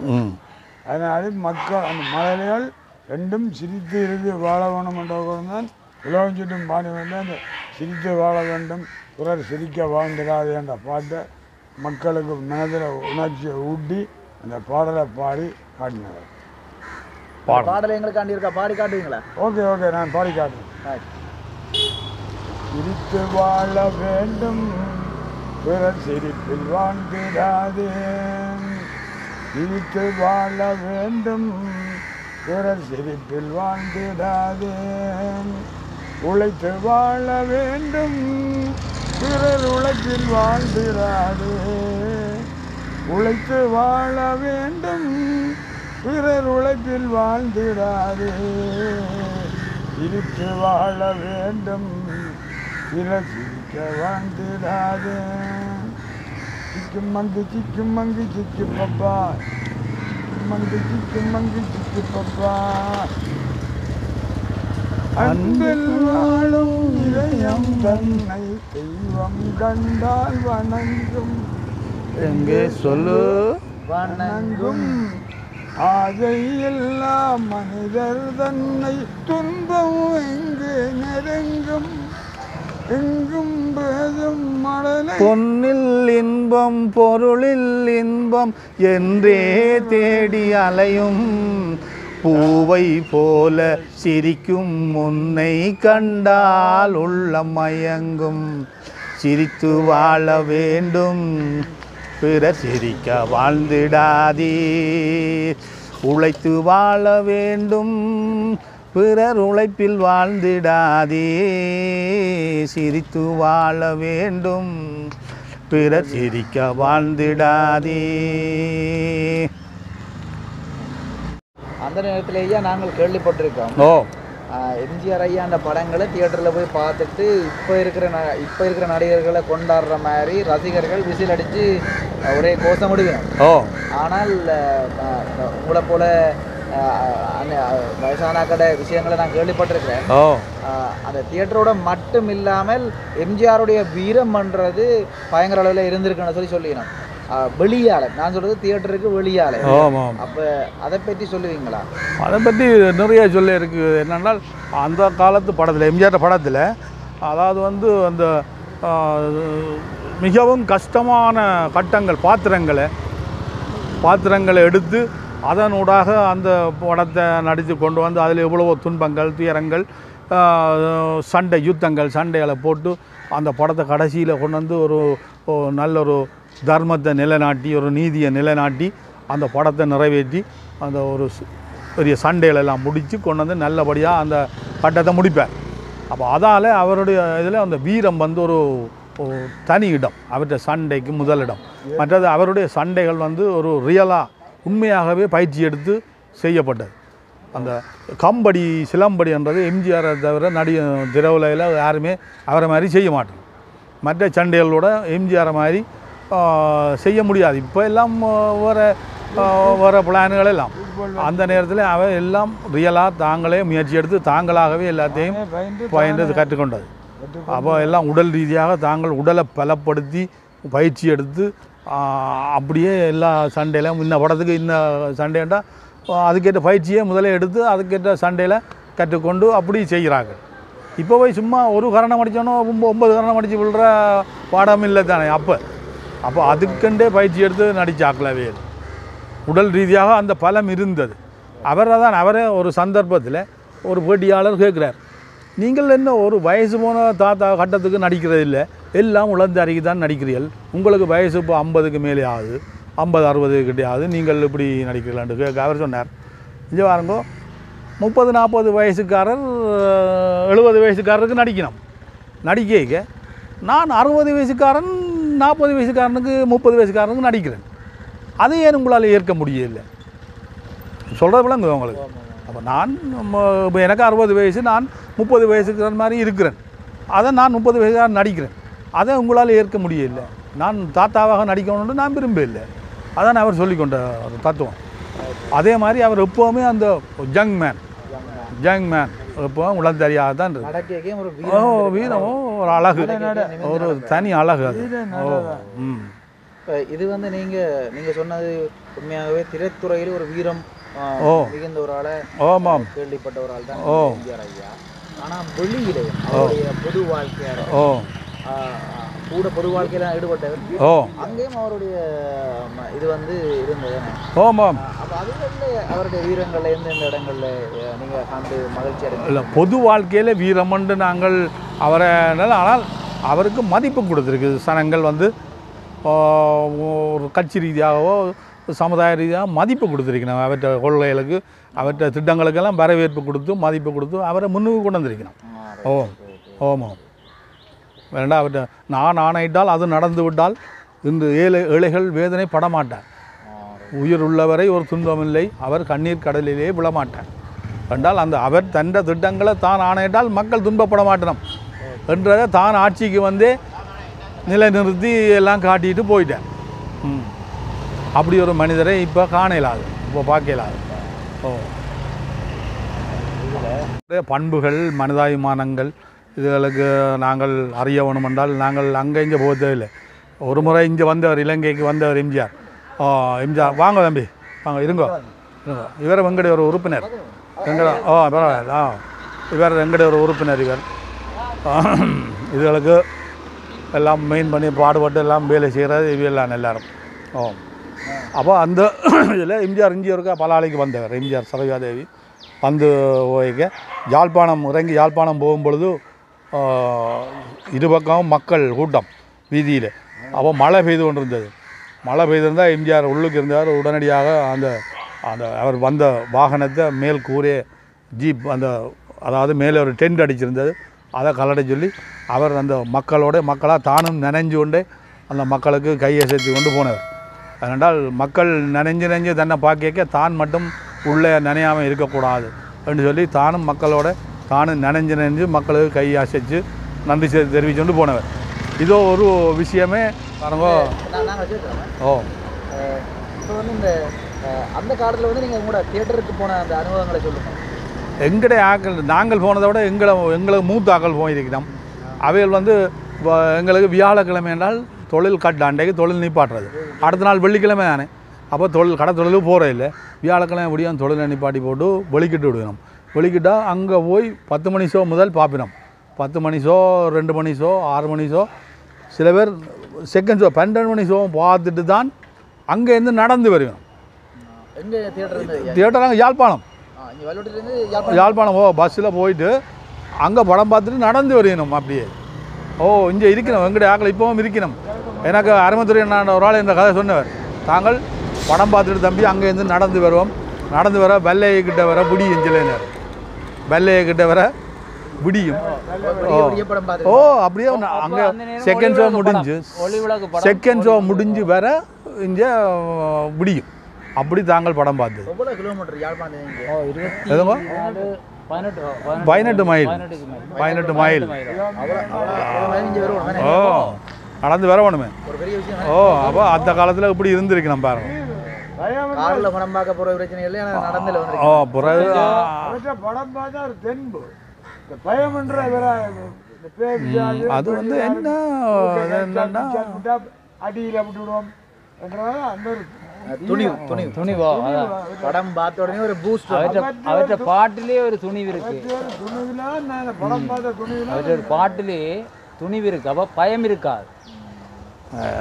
அதனால மக்கள் அந்த மலையாளிகள் ரெண்டும் சிரித்து இருந்து வாழ வேணும் என்றதான் உலகம் சுற்றும் பாட வேண்டும். அந்த சிரித்து வாழ வேண்டும், பிறர் சிரிக்க வாழ்ந்துடாது என்ற பாட்டை மக்களுக்கு மனதில் உணர்ச்சியை ஊட்டி அந்த பாடலை பாடி காட்டினார். பாடலை எங்களுக்காண்டி இருக்கா, பாடி காட்டுவீங்களா? ஓகே ஓகே, நான் பாடி காட்டுறேன். சிரித்து வாழ வேண்டும், பிறர் சிரிப்பில் வாழ்ந்திடாதே, சிரித்து வாழ வேண்டும், பிறர் சிரிப்பில் வாழ்ந்திடாதே, உழைத்து வாழ வேண்டும், பிறர் உழைப்பில் வாழ்ந்திடாதே, உழைத்து வாழ வேண்டும், பிறர் உழைப்பில் வாழ்ந்திடாதே, சிரித்து வாழ வேண்டும், சிரிக்க வாழ்ந்திடாதே சிக்கு மங்கு சிக்கு பப்பா சிக்கு மங்கு சிக்கு பப்பா அன்பில் வாழும் இதயம் தன்னை தெய்வம் கண்டால் வணங்கும் எங்கே சொல்லு வணங்கும் ஆசை எல்லா மனிதர் தன்னை துன்பம் எங்கே நெருங்கும் எங்கும் பேசும் மழலை பொன்னில் இன்பம் பொருளில் இன்பம் என்றே தேடி அலையும் பூவை போல சிரிக்கும் முன்னை கண்டால் உள்ளம் மயங்கும் சிரித்து வாழ வேண்டும் பிறர் சிரிக்க வாழ்ந்திடாதே உழைத்து வாழ வேண்டும் பிறர் உழைப்பில் வாழ்ந்திடாதே சிரித்து வாழ வேண்டும் பிறர் சிரிக்க வாழ்ந்திடாதே. அந்த நேரத்திலேயே நாங்கள் கேள்விப்பட்டிருக்கோம் ஓ எம்ஜிஆர் ஐயா அந்த படங்களை தியேட்டரில் போய் பார்த்துட்டு இப்போ இருக்கிற நடிகர்களை கொண்டாடுற மாதிரி ரசிகர்கள் விசில் அடித்து ஒரே கோஷமிடுவேன். ஓ ஆனால் உங்களை போல வயசான கடை விஷயங்களை நான் கேள்விப்பட்டிருக்கிறேன். ஓ அந்த தியேட்டரோட மட்டும் இல்லாமல் எம்ஜிஆருடைய வீரம் பண்ணுறது பயங்கர அளவில் இருந்திருக்குன்னு சொல்லிக்கணும். வெளியால நான் சொல்றது தியேட்டருக்கு வெளியால. ஆமாம். அப்போ அதை பற்றி சொல்லுவீங்களா? அதை பற்றி நிறைய சொல்ல இருக்குது. என்னென்னால் அந்த காலத்து படத்தில் எம்ஜிஆர் படத்தில் அதாவது வந்து அந்த மிகவும் கஷ்டமான கட்டங்கள் பாத்திரங்களை எடுத்து அதனூடாக அந்த படத்தை நடித்து கொண்டு வந்து அதில் எவ்வளவோ துன்பங்கள் துயரங்கள் சண்டைகளை போட்டு அந்த படத்தை கடைசியில் கொண்டு வந்து ஒரு நல்ல ஒரு தர்மத்தை நிலைநாட்டி ஒரு நீதியை நிலைநாட்டி அந்த படத்தை நிறைவேற்றி அந்த ஒரு பெரிய சண்டைகளெல்லாம் முடித்து கொண்டு வந்து நல்லபடியாக அந்த கட்டத்தை முடிப்பார். அப்போ அதால் அவருடைய இதில் அந்த வீரம் வந்து ஒரு தனி இடம், அவருடைய சண்டைக்கு முதலிடம். மற்றது அவருடைய சண்டைகள் வந்து ஒரு ரியலாக உண்மையாகவே பயிற்சி எடுத்து செய்யப்பட்டது. அந்த கம்படி சிலம்படி என்றது எம்ஜிஆரை தவிர திரையுலகில் யாருமே அவரை மாதிரி செய்ய மாட்டாங்க. மற்ற சண்டைகளோட எம்ஜிஆரை மாதிரி செய்ய முடியாது. இப்போ எல்லாம் வேறு பிளான்கள் எல்லாம் அந்த நேரத்தில் அவ எல்லாம் ரியலாக தாங்களே முயற்சி எடுத்து தாங்களாகவே எல்லாத்தையும் பயின்று கற்றுக்கொண்டது. அப்போ எல்லாம் உடல் ரீதியாக தாங்கள் உடலை பலப்படுத்தி பயிற்சி எடுத்து அப்படியே எல்லா சண்டையிலும் இன்ன படத்துக்கு இன்ன சண்டைண்டா அதுக்கேற்ற பயிற்சியை முதலே எடுத்து அதுக்கேற்ற சண்டையில் கற்றுக்கொண்டு அப்படி செய்கிறார்கள். இப்போ போய் சும்மா ஒரு கரணம் அடித்தோன்னோ 9 கரணம் அடித்து விழுற பாடம் இல்லை தானே. அப்போ அதுக்கண்டே பயிற்சி எடுத்து நடித்தாக்கலவே உடல் ரீதியாக அந்த பலம் இருந்தது. அவரே ஒரு சந்தர்ப்பத்தில் ஒரு பேட்டியாளர் கேட்குறார், நீங்கள் என்ன ஒரு வயசு போன தாத்தா கட்டத்துக்கு நடிக்கிறது இல்லை, எல்லாம் உழந்தாரிக்கு தான் நடிக்கிறீர்கள், உங்களுக்கு வயசு இப்போ 50க்கு மேலே ஆகுது, 50-60 கிட்டையாவது, நீங்கள் இப்படி நடிக்கிறீங்களான்னு கேட்க அவர் சொன்னார், இங்கே பாருங்கோ 30-40 வயசுக்காரர் 70 வயசுக்காரருக்கு நடிக்கணும், நடிக்க நான் 60 வயசுக்காரன் 40 வயசுக்காரனுக்கு 30 வயசுக்காரனுக்கு நடிக்கிறேன், அது ஏன் உங்களால் ஏற்க முடியலை சொல்கிறது விளங்கு உங்களுக்கு. அப்போ நான் இப்போ எனக்கு 60 வயசு, நான் 30 வயசுக்கார மாதிரி இருக்கிறேன், அதை நான் 30 வயசுக்காரன் நடிக்கிறேன், அதை உங்களால் ஏற்க முடியலை, நான் தாத்தாவாக நடிக்கணும்னு நான் விரும்பவில்லை. அதான் அவர் சொல்லிக்கொண்ட தத்துவம். அதே மாதிரி அவர் எப்போவுமே அந்த ஜங் மேன் எப்போவும் உளந்தறியாக தான் இருக்கு. வீரம் ஒரு அழகு, ஒரு தனி அழகு அது. இது வந்து நீங்கள் சொன்னது உண்மையாகவே திரைத்துறையில் ஒரு வீரம் மிகுந்த ஒரு ஆளை கேள்விப்பட்ட ஒரு ஆள் தான் எம்ஜிஆர் ஐயா. ஆனால் வெளியிலே அவருடைய பொது வாழ்க்கையார் கூட பொது வாழ்க்கையில ஈடுபட்டவர், அங்கேயும் அவருடைய இது வந்து இருந்தது. அப்போ அதுகளில் அவருடைய வீரங்கள் எந்தெந்த இடங்கள்ல நீங்கள் கண்டு மகிழ்ச்சி அடைந்த? பொது வாழ்க்கையில் வீரமண்டு நாங்கள் அவரை, ஆனால் அவருக்கு மதிப்பு கொடுத்துருக்கு சனங்கள் வந்து ஒரு கட்சி ரீதியாகவோ சமுதாய ரீதியாக மதிப்பு கொடுத்துருக்கணும். அவற்றை கொள்கைகளுக்கு அவற்றை திட்டங்களுக்கெல்லாம் வரவேற்பு கொடுத்து மதிப்பு கொடுத்து அவரை முன்னுக்கு கொண்டு வந்திருக்கணும். ஆமாம். வேண்டாம் அவற்றை நான் ஆணையிட்டால் அது நடந்து விட்டால் இன்று ஏழைகள் வேதனை படமாட்டார், உயிர் உள்ளவரை ஒரு துன்பமில்லை, அவர் கண்ணீர் கடலிலே விழமாட்டார் என்றால் அந்த அவர் தந்த திட்டங்களை தான் ஆணையிட்டால் மக்கள் துன்பப்பட மாட்டணும். என்றதை தான் ஆட்சிக்கு வந்து நிலைநிறுத்தி எல்லாம் காட்டிட்டு போயிட்டேன். அப்படி ஒரு மனிதரை இப்போ காணலாது, இப்போ பார்க்கலாது. பண்புகள் மனிதாபிமானங்கள் இதுகளுக்கு நாங்கள் அறிய வேணும் என்றால் நாங்கள் அங்கே இங்கே போக தேவையில்லை. ஒரு முறை இங்கே வந்தவர், இலங்கைக்கு வந்தவர் எம்ஜிஆர். வாங்க தம்பி வாங்க, இருங்கோ. இவர் எங்களுடைய ஒரு உறுப்பினர். பரவாயில்ல. இவர் எங்களுடைய ஒரு உறுப்பினர். இவர் இதுகளுக்கு எல்லாம் மெயின் பண்ணி பாடுபட்டு எல்லாம் வேலை செய்கிறது இவையெல்லாம் எல்லாரும். அப்போ அந்த இதில் எம்ஜிஆர் இங்கே இருக்க பலாலைக்கு வந்தவர். எம்ஜிஆர் சரோஜாதேவி வந்து போய்க்க யாழ்ப்பாணம் இறங்கி யாழ்ப்பாணம் போகும்பொழுது இருபக்கம் மக்கள் கூட்டம் வீதியில். அப்போ மழை பெய்து கொண்டு இருந்தது. மழை பெய்திருந்தால் எம்ஜிஆர் உள்ளுக்கு இருந்தார். உடனடியாக அந்த அந்த அவர் வந்த வாகனத்தை மேல் கூரே ஜீப் அந்த அதாவது மேலே ஒரு டென்ட் அடிச்சிருந்தது, அதை கலட சொல்லி அவர் அந்த மக்களாக தானும் நனைஞ்சு கொண்டே அந்த மக்களுக்கு கையை சேர்த்து கொண்டு போனவர். அதனால் மக்கள் நனைஞ்சு தன்னை பார்க்க தான் மட்டும் உள்ளே நனையாமல் இருக்கக்கூடாது என்று சொல்லி தானும் தானும் நனைஞ்சு மக்களுக்கு கையை அசைச்சு நன்றி தெரிவித்து கொண்டு போனவர். இதோ ஒரு விஷயமே பாருங்க. இப்போ வந்து இந்த அந்த காலத்தில் வந்து நீங்கள் உங்களோட தியேட்டருக்கு போன அந்த அனுபவங்களை சொல்லுங்கள். எங்களுடைய ஆக்கள் நாங்கள் போனதை விட எங்களுக்கு மூத்த ஆக்கள் போயிருக்கிறோம். அவைகள் வந்து எங்களுக்கு வியாழக்கிழமை என்றால் தொழில் கட்ட அண்டைக்கு தொழில் நிப்பாட்டுறது. அடுத்த நாள் வெள்ளிக்கிழமை தானே. அப்போ கடை தொழிலும் போகிற இல்லை. வியாழக்கிழமை எப்படியும் தொழிலை நிப்பாட்டி போட்டு வெளிக்கிட்டு விடுவோம். வெளிக்கிட்டால் அங்கே போய் 10 மணி ஷோ முதல் பார்ப்பினோம். 10 மணி ஷோ, 2 மணி ஷோ, 6 மணி ஷோ, சில பேர் செகண்ட் ஷோ 12 மணி ஷோவும் பார்த்துட்டு தான் அங்கேருந்து நடந்து வருவோம். தியேட்டர் அங்கே யாழ்ப்பாணம் பஸ்ஸில் போயிட்டு அங்கே படம் பார்த்துட்டு நடந்து வரையணும். அப்படியே இங்கே இருக்கணும். எங்களுடைய ஆக்கள் இப்போவும் இருக்கணும். எனக்கு அருமத்துறை நான் ஒரு ஆள் என்ற கதை சொன்னவர். தாங்கள் படம் பார்த்துட்டு தம்பி அங்கேருந்து நடந்து வருவோம். நடந்து வர வெள்ளையக்கிட்ட வர விடியும். சிலையினர் வெள்ளையக்கிட்ட வர விடியும். அப்படியே அங்கே செகண்ட் ஷோ முடிஞ்சு வர இங்கே விடியும். அப்படி தாங்கள் படம் பார்த்தது. 18 மைல் நடந்து வர வேணுமே. அப்போ அந்த காலத்தில் இப்படி இருந்திருக்கு. நம்ம பாருங்க அது வந்து என்னன்னா அடியில் விட்டுவிடுவோம். படம் பார்த்த உடனே ஒரு பூஸ்ட். அவற்றை பாட்டிலே ஒரு துணிவு இருக்கு. பாட்டிலே துணிவு இருக்கு. அப்போ பயம் இருக்காது.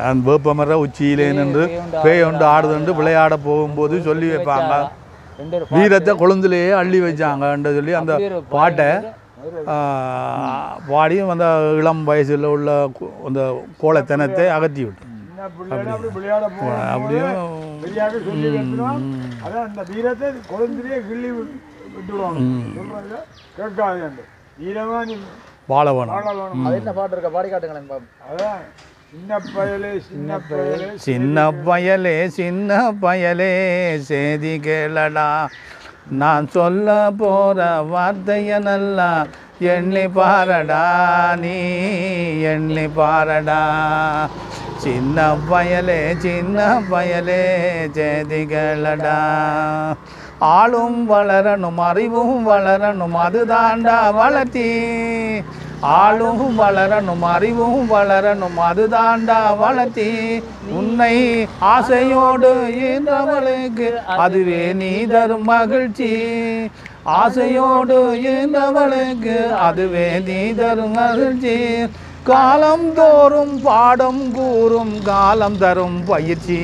அந்த வேப்பமர உச்சியிலே நின்று பேய் ஒன்று ஆடுதுண்டு விளையாட போகும்போது சொல்லி வைப்பாங்க. வீரத்தை கொழுந்துலேயே அள்ளி வச்சாங்கன்னு சொல்லி அந்த பாட்டை பாடியும் அந்த இளம் வயசில் உள்ள அந்த கோலத்தனத்தை அகற்றி விட்டு அப்படியும் வாழ வேணும். சின்ன பயலே சேதி கேளடா, நான் சொல்ல போற வார்த்தைய நல்லா எண்ணி பாரடா, நீ எண்ணி பாரடா. சின்ன பயலே சேதி கேளடா. ஆளும் வளரணும் அறிவும் வளரணும் அதுதாண்டா வளர்த்தி. ஆளும் வளரணும் அறிவும் வளரணும் அதுதாண்டா வளர்த்தி. உன்னை ஆசையோடு ஈன்றவளுக்கு அதுவே நீ தரும் மகிழ்ச்சி. ஆசையோடு ஈன்றவளுக்கு அதுவே நீ தரும் மகிழ்ச்சி. காலம் தோறும் பாடம் கூறும் காலம் தரும் பயிற்சி.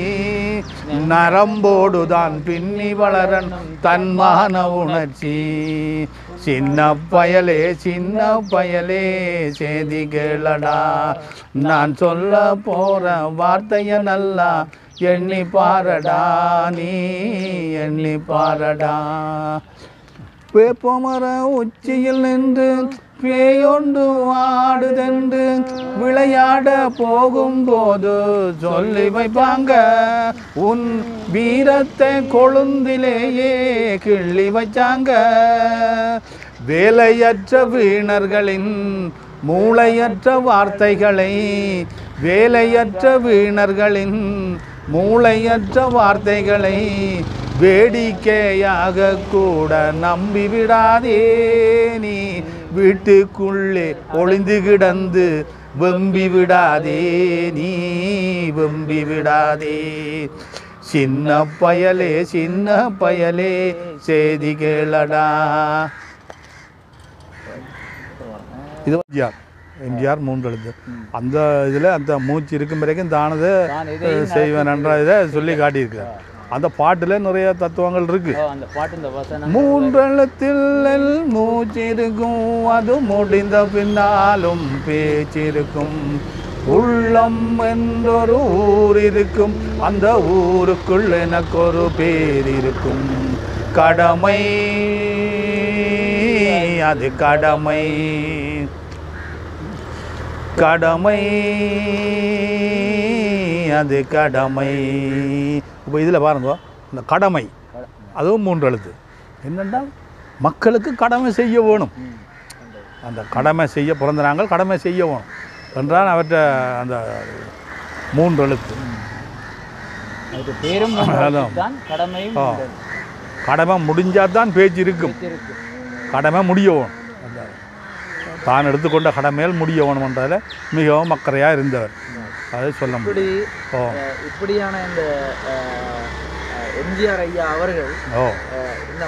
நரம்போடுதான் பின்னி வளரணும் தன்மான உணர்ச்சி. சின்ன பயலே சேதி கேளடா, நான் சொல்ல போற வார்த்தைய நல்லா எண்ணி பாரடா, நீ எண்ணி பாரடா. வேப்பமர உச்சியில் நின்று பேயொண்டு ஆடுதென்று விளையாட போகும்போது சொல்லி வைப்பாங்க. உன் வீரத்தை கொழுந்திலேயே கிள்ளி வச்சாங்க. வேலையற்ற வீணர்களின் மூளையற்ற வார்த்தைகளை வேலையற்ற வீணர்களின் மூளையற்ற வார்த்தைகளை வேடிக்கையாக கூட நம்பிவிடாதே நீ வீட்டுக்குள்ளே ஒளிந்து கிடந்து வெம்பி விடாதே நீ வெம்பி விடாதே சின்ன பயலே செய்தி கேளடா. இது எம்ஜிஆர் 3 எழுத்து. அந்த இதில் அந்த மூச்சு இருக்கும் வரைக்கும் தானதை செய்வேன் என்ற இதை சொல்லி காட்டியிருக்கிறார். அந்த பாட்டில் நிறைய தத்துவங்கள் இருக்கு. அந்த பாட்டு இந்த வசனம் 3 எழுத்தில் மூச்சு இருக்கும், அது முடிந்த பின்னாலும் பேச்சிருக்கும். உள்ளம் என்றொரு ஊர் இருக்கும், அந்த ஊருக்குள் எனக்கு ஒரு பேர் இருக்கும். கடமை அது கடமை கடமை அது கடமை. இப்போ இதில் பாருங்க, இந்த கடமை அதுவும் 3 எழுத்து. என்னென்னா மக்களுக்கு கடமை செய்ய வேணும். அந்த கடமை செய்ய பிறந்த நாங்கள் கடமை செய்ய வேணும் என்றால் அவற்றை அந்த 3 எழுத்து. அதுக்கு பேரும் தான் கடமையும். கடமை முடிஞ்சால் தான் பேச்சு இருக்கும். கடமை முடிய வேணும். அந்த தான் எடுத்துக்கொண்ட கடமையால் முடிய வேணும்ன்றதில் மிகவும் அக்கறையாக இருந்தவர். அதை சொல்ல முடியும். இப்படியான இந்த எம்ஜிஆர் ஐயா அவர்கள் இந்த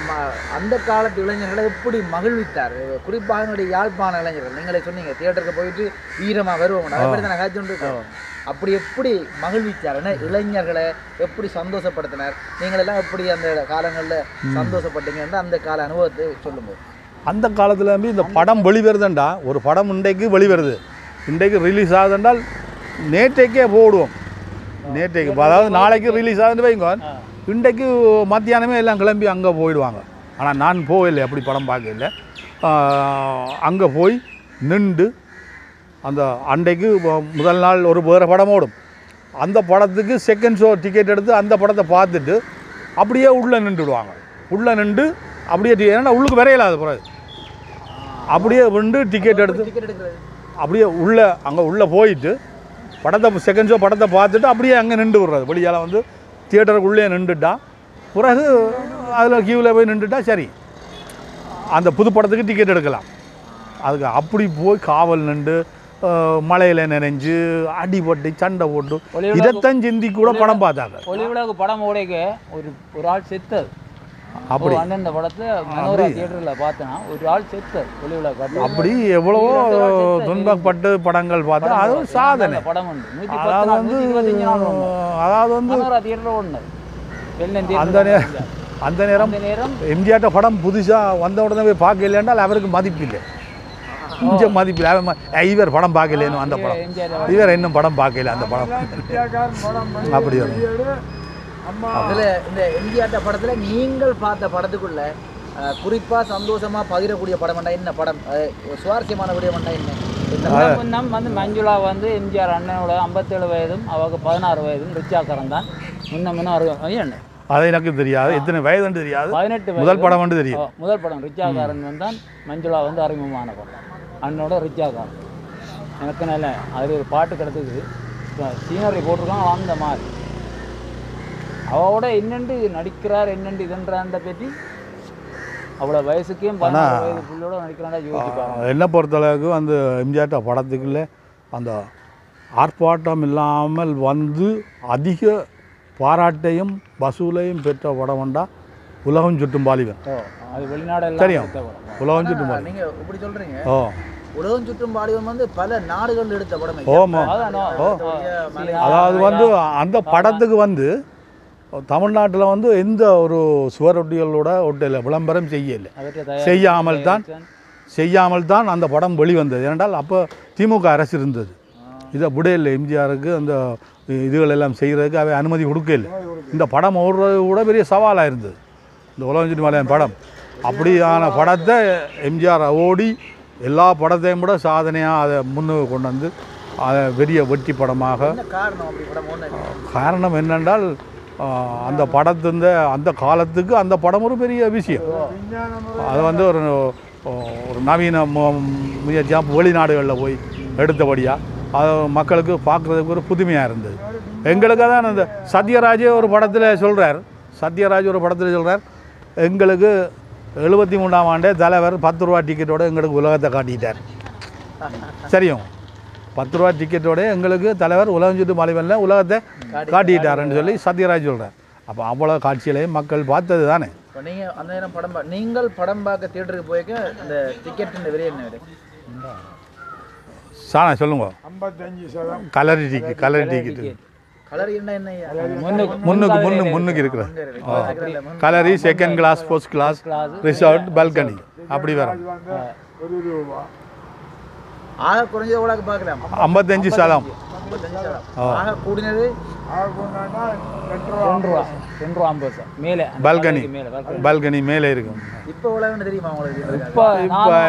அந்த காலத்து இளைஞர்களை எப்படி மகிழ்வித்தார்? குறிப்பாக என்னுடைய யாழ்ப்பாண இளைஞர்கள், நீங்களே சொன்னீங்க தியேட்டருக்கு போயிட்டு வீரமாக வருவோம், அதை பற்றி நான் காய்ச்சி கொண்டு அப்படி எப்படி மகிழ்வித்தார்? இளைஞர்களை எப்படி சந்தோஷப்படுத்தினார்? நீங்களெல்லாம் எப்படி அந்த காலங்களில் சந்தோஷப்பட்டீங்கன்னு அந்த கால அனுபவத்தை சொல்லும்போது. அந்த காலத்தில் இந்த படம் வெளிவருதுண்டா, ஒரு படம் இன்றைக்கு வெளிவருது, இன்றைக்கு ரிலீஸ் ஆகுதுன்றால் நேற்றைக்கே போடுவோம். நேற்றைக்கு அதாவது நாளைக்கு ரிலீஸ் ஆகுதுன்னு வைங்க, இன்றைக்கு மத்தியானமே எல்லாம் கிளம்பி அங்கே போயிடுவாங்க. ஆனால் நான் போகலை, அப்படி படம் பார்க்கல. அங்கே போய் நின்று அந்த அன்றைக்கு முதல் நாள் ஒரு வேறு படம் ஓடும், அந்த படத்துக்கு செகண்ட் ஷோ டிக்கெட் எடுத்து அந்த படத்தை பார்த்துட்டு அப்படியே உள்ளே நின்றுடுவாங்க. உள்ளே நின்று அப்படியே ஏன்னா உள்ளுக்கு வரையலாது பிறகு அப்படியே நின்று டிக்கெட் எடுத்து அப்படியே உள்ளே அங்கே உள்ளே போயிட்டு படத்தை செகண்ட் ஷோ படத்தை பார்த்துட்டு அப்படியே அங்கே நின்று விடுறது. வெளியால் வந்து தியேட்டருக்குள்ளே நின்றுட்டா பிறகு அதில் கியூவில் போய் நின்றுட்டா சரி, அந்த புது படத்துக்கு டிக்கெட் எடுக்கலாம். அதுக்கு அப்படி போய் காவல் நின்று மலையில் நினைஞ்சு அடிபட்டு சண்டை போட்டு இதத்தான் சிந்தி கூட படம் பார்த்தாங்க. ஒளிவிளக்கு படம் ஓடைக்க ஒரு ஆள் செத்தது. அப்படி அந்த படத்தில் மனோரா தியேட்டரில் பார்த்தேன்னா ஒரு ஆள் செத்தது ஒளிவிளக்கு. அப்படி எவ்வளவோ துன்பப்பட்டு படங்கள் பார்த்தா அது ஒரு சாதனை. படம் உண்டு. அதாவது வந்து மனோரா தியேட்டர் ஒன்று அந்த நேரம் எம்ஜிஆர்ட்ட படம் புதுசாக வந்த உடனே போய் பார்க்க இல்லைன்றால் அவருக்கு மதிப்பில்லை, கொஞ்சம் மதிப்பில்லை. இவர் படம் பார்க்கலேன்னு அந்த படம், இவர் இன்னும் படம் பார்க்கல அந்த படம். அப்படி அதில் இந்த எம்ஜிஆர் படத்தில் நீங்கள் பார்த்த படத்துக்குள்ள குறிப்பாக சந்தோஷமாக பகிரக்கூடிய படம் என்ன படம், சுவாரஸ்யமான விடயம் என்ன? வந்து மஞ்சுளா வந்து எம்ஜிஆர் அண்ணனோட 57 வயதும் அவங்க 16 வயதும் ரிச்சாக்காரன் தான். முன்ன 60 அது எனக்கு தெரியாது, எத்தனை வயதுன்னு தெரியாது. 18 முதல் படம் வந்து தெரியும். முதல் படம் ரிச்சாக்காரன் தான் மஞ்சுளா வந்து அறிமுகமான படம். அண்ணனோட ரிச்சாக்காரன் எனக்கு நல்ல அது ஒரு பாட்டு கிடத்துக்குது, சீனரி போட்டிருக்கான். அந்த மாதிரி அவரோட என்னென்று நடிக்கிறார் என்னென்று இதுன்றாண்ட பற்றி அவ்வளோ வயசுக்கே 16 வயது பிள்ளையோட நடிக்கிறாண்டா யோசிப்பாங்க. என்னை பொறுத்தளவுக்கு அந்த எம்ஜிஆர் படத்துக்குள்ளே அந்த ஆர்ப்பாட்டம் இல்லாமல் வந்து அதிக பாராட்டையும் வசூலையும் பெற்ற படம்ண்டா உலகம் சுற்றும் வாலிபன். அது வெளிநாடு தெரியும், உலகம் சுற்றும் வாலிபன். நீங்கள் இப்படி சொல்கிறீங்க. உலகம் சுற்றும் வாலிபன் வந்து பல நாடுகள் எடுத்த படம். அதாவது வந்து அந்த படத்துக்கு வந்து தமிழ்நாட்டில் வந்து எந்த ஒரு சுவரொட்டிகளோட ஒட்டில் விளம்பரம் செய்யாமல் தான் அந்த படம் வெளிவந்தது. ஏனென்றால் அப்போ திமுக அரசு இருந்தது. இதை விடையில்லை எம்ஜிஆருக்கு அந்த இதுகள் எல்லாம் செய்கிறதுக்கு அவை அனுமதி கொடுக்கல. இந்த படம் ஓடுறது கூட பெரிய சவாலாக இருந்தது இந்த உலகம் சுற்றும் வாலிபன் படம். அப்படியான படத்தை எம்ஜிஆர் ஓடி எல்லா படத்தையும் கூட சாதனையாக அதை முன்னுக்கு கொண்டு வந்து அதை பெரிய வெற்றி படமாக. காரணம் என்னென்றால் அந்த படத்தின் அந்த காலத்துக்கு அந்த படம் ஒரு பெரிய விஷயம். அது வந்து ஒரு ஒரு நவீன முயற்சியாக வெளிநாடுகளில் போய் எடுத்தபடியாக அது மக்களுக்கு பார்க்குறதுக்கு ஒரு புதுமையாக இருந்தது. எங்களுக்கு தான் அந்த சத்யராஜே ஒரு படத்தில் சொல்கிறார், எங்களுக்கு 73ஆம் ஆண்டே தலைவர் 10 ரூபா டிக்கெட்டோட எங்களுக்கு உலகத்தை காட்டிட்டார். சரியும் 10 ரூபா டிக்கெட்டோட எங்களுக்கு தலைவர் உலகம் சுற்று மலைவனில் உலகத்தை காட்டிட்டாருன்னு சொல்லி சத்யராஜ் சொல்கிறார். அப்போ அவ்வளோ காட்சிகளையும் மக்கள் பார்த்தது தானே. இப்போ நீங்கள் அந்த நேரம் நீங்கள் படம் பார்க்க தியேட்டருக்கு போய்க்க இந்த டிக்கெட் விலை என்ன விலை? சாணா சொல்லுங்க. 55% கலரி டிக்கெட்டு கலர் என்ன முன்னுக்கு இருக்கிற gallery, second class, first class, resort, balcony அப்படி வரும். ஒரு ரூபா ஆக குறைஞ்சது எவ்வளோக்கு பார்க்கலாம்? 55 ஆக கூடினது பால்கனி மேலே இருக்கும். இப்போ எவ்வளோ தெரியுமா உங்களுக்கு? இப்போ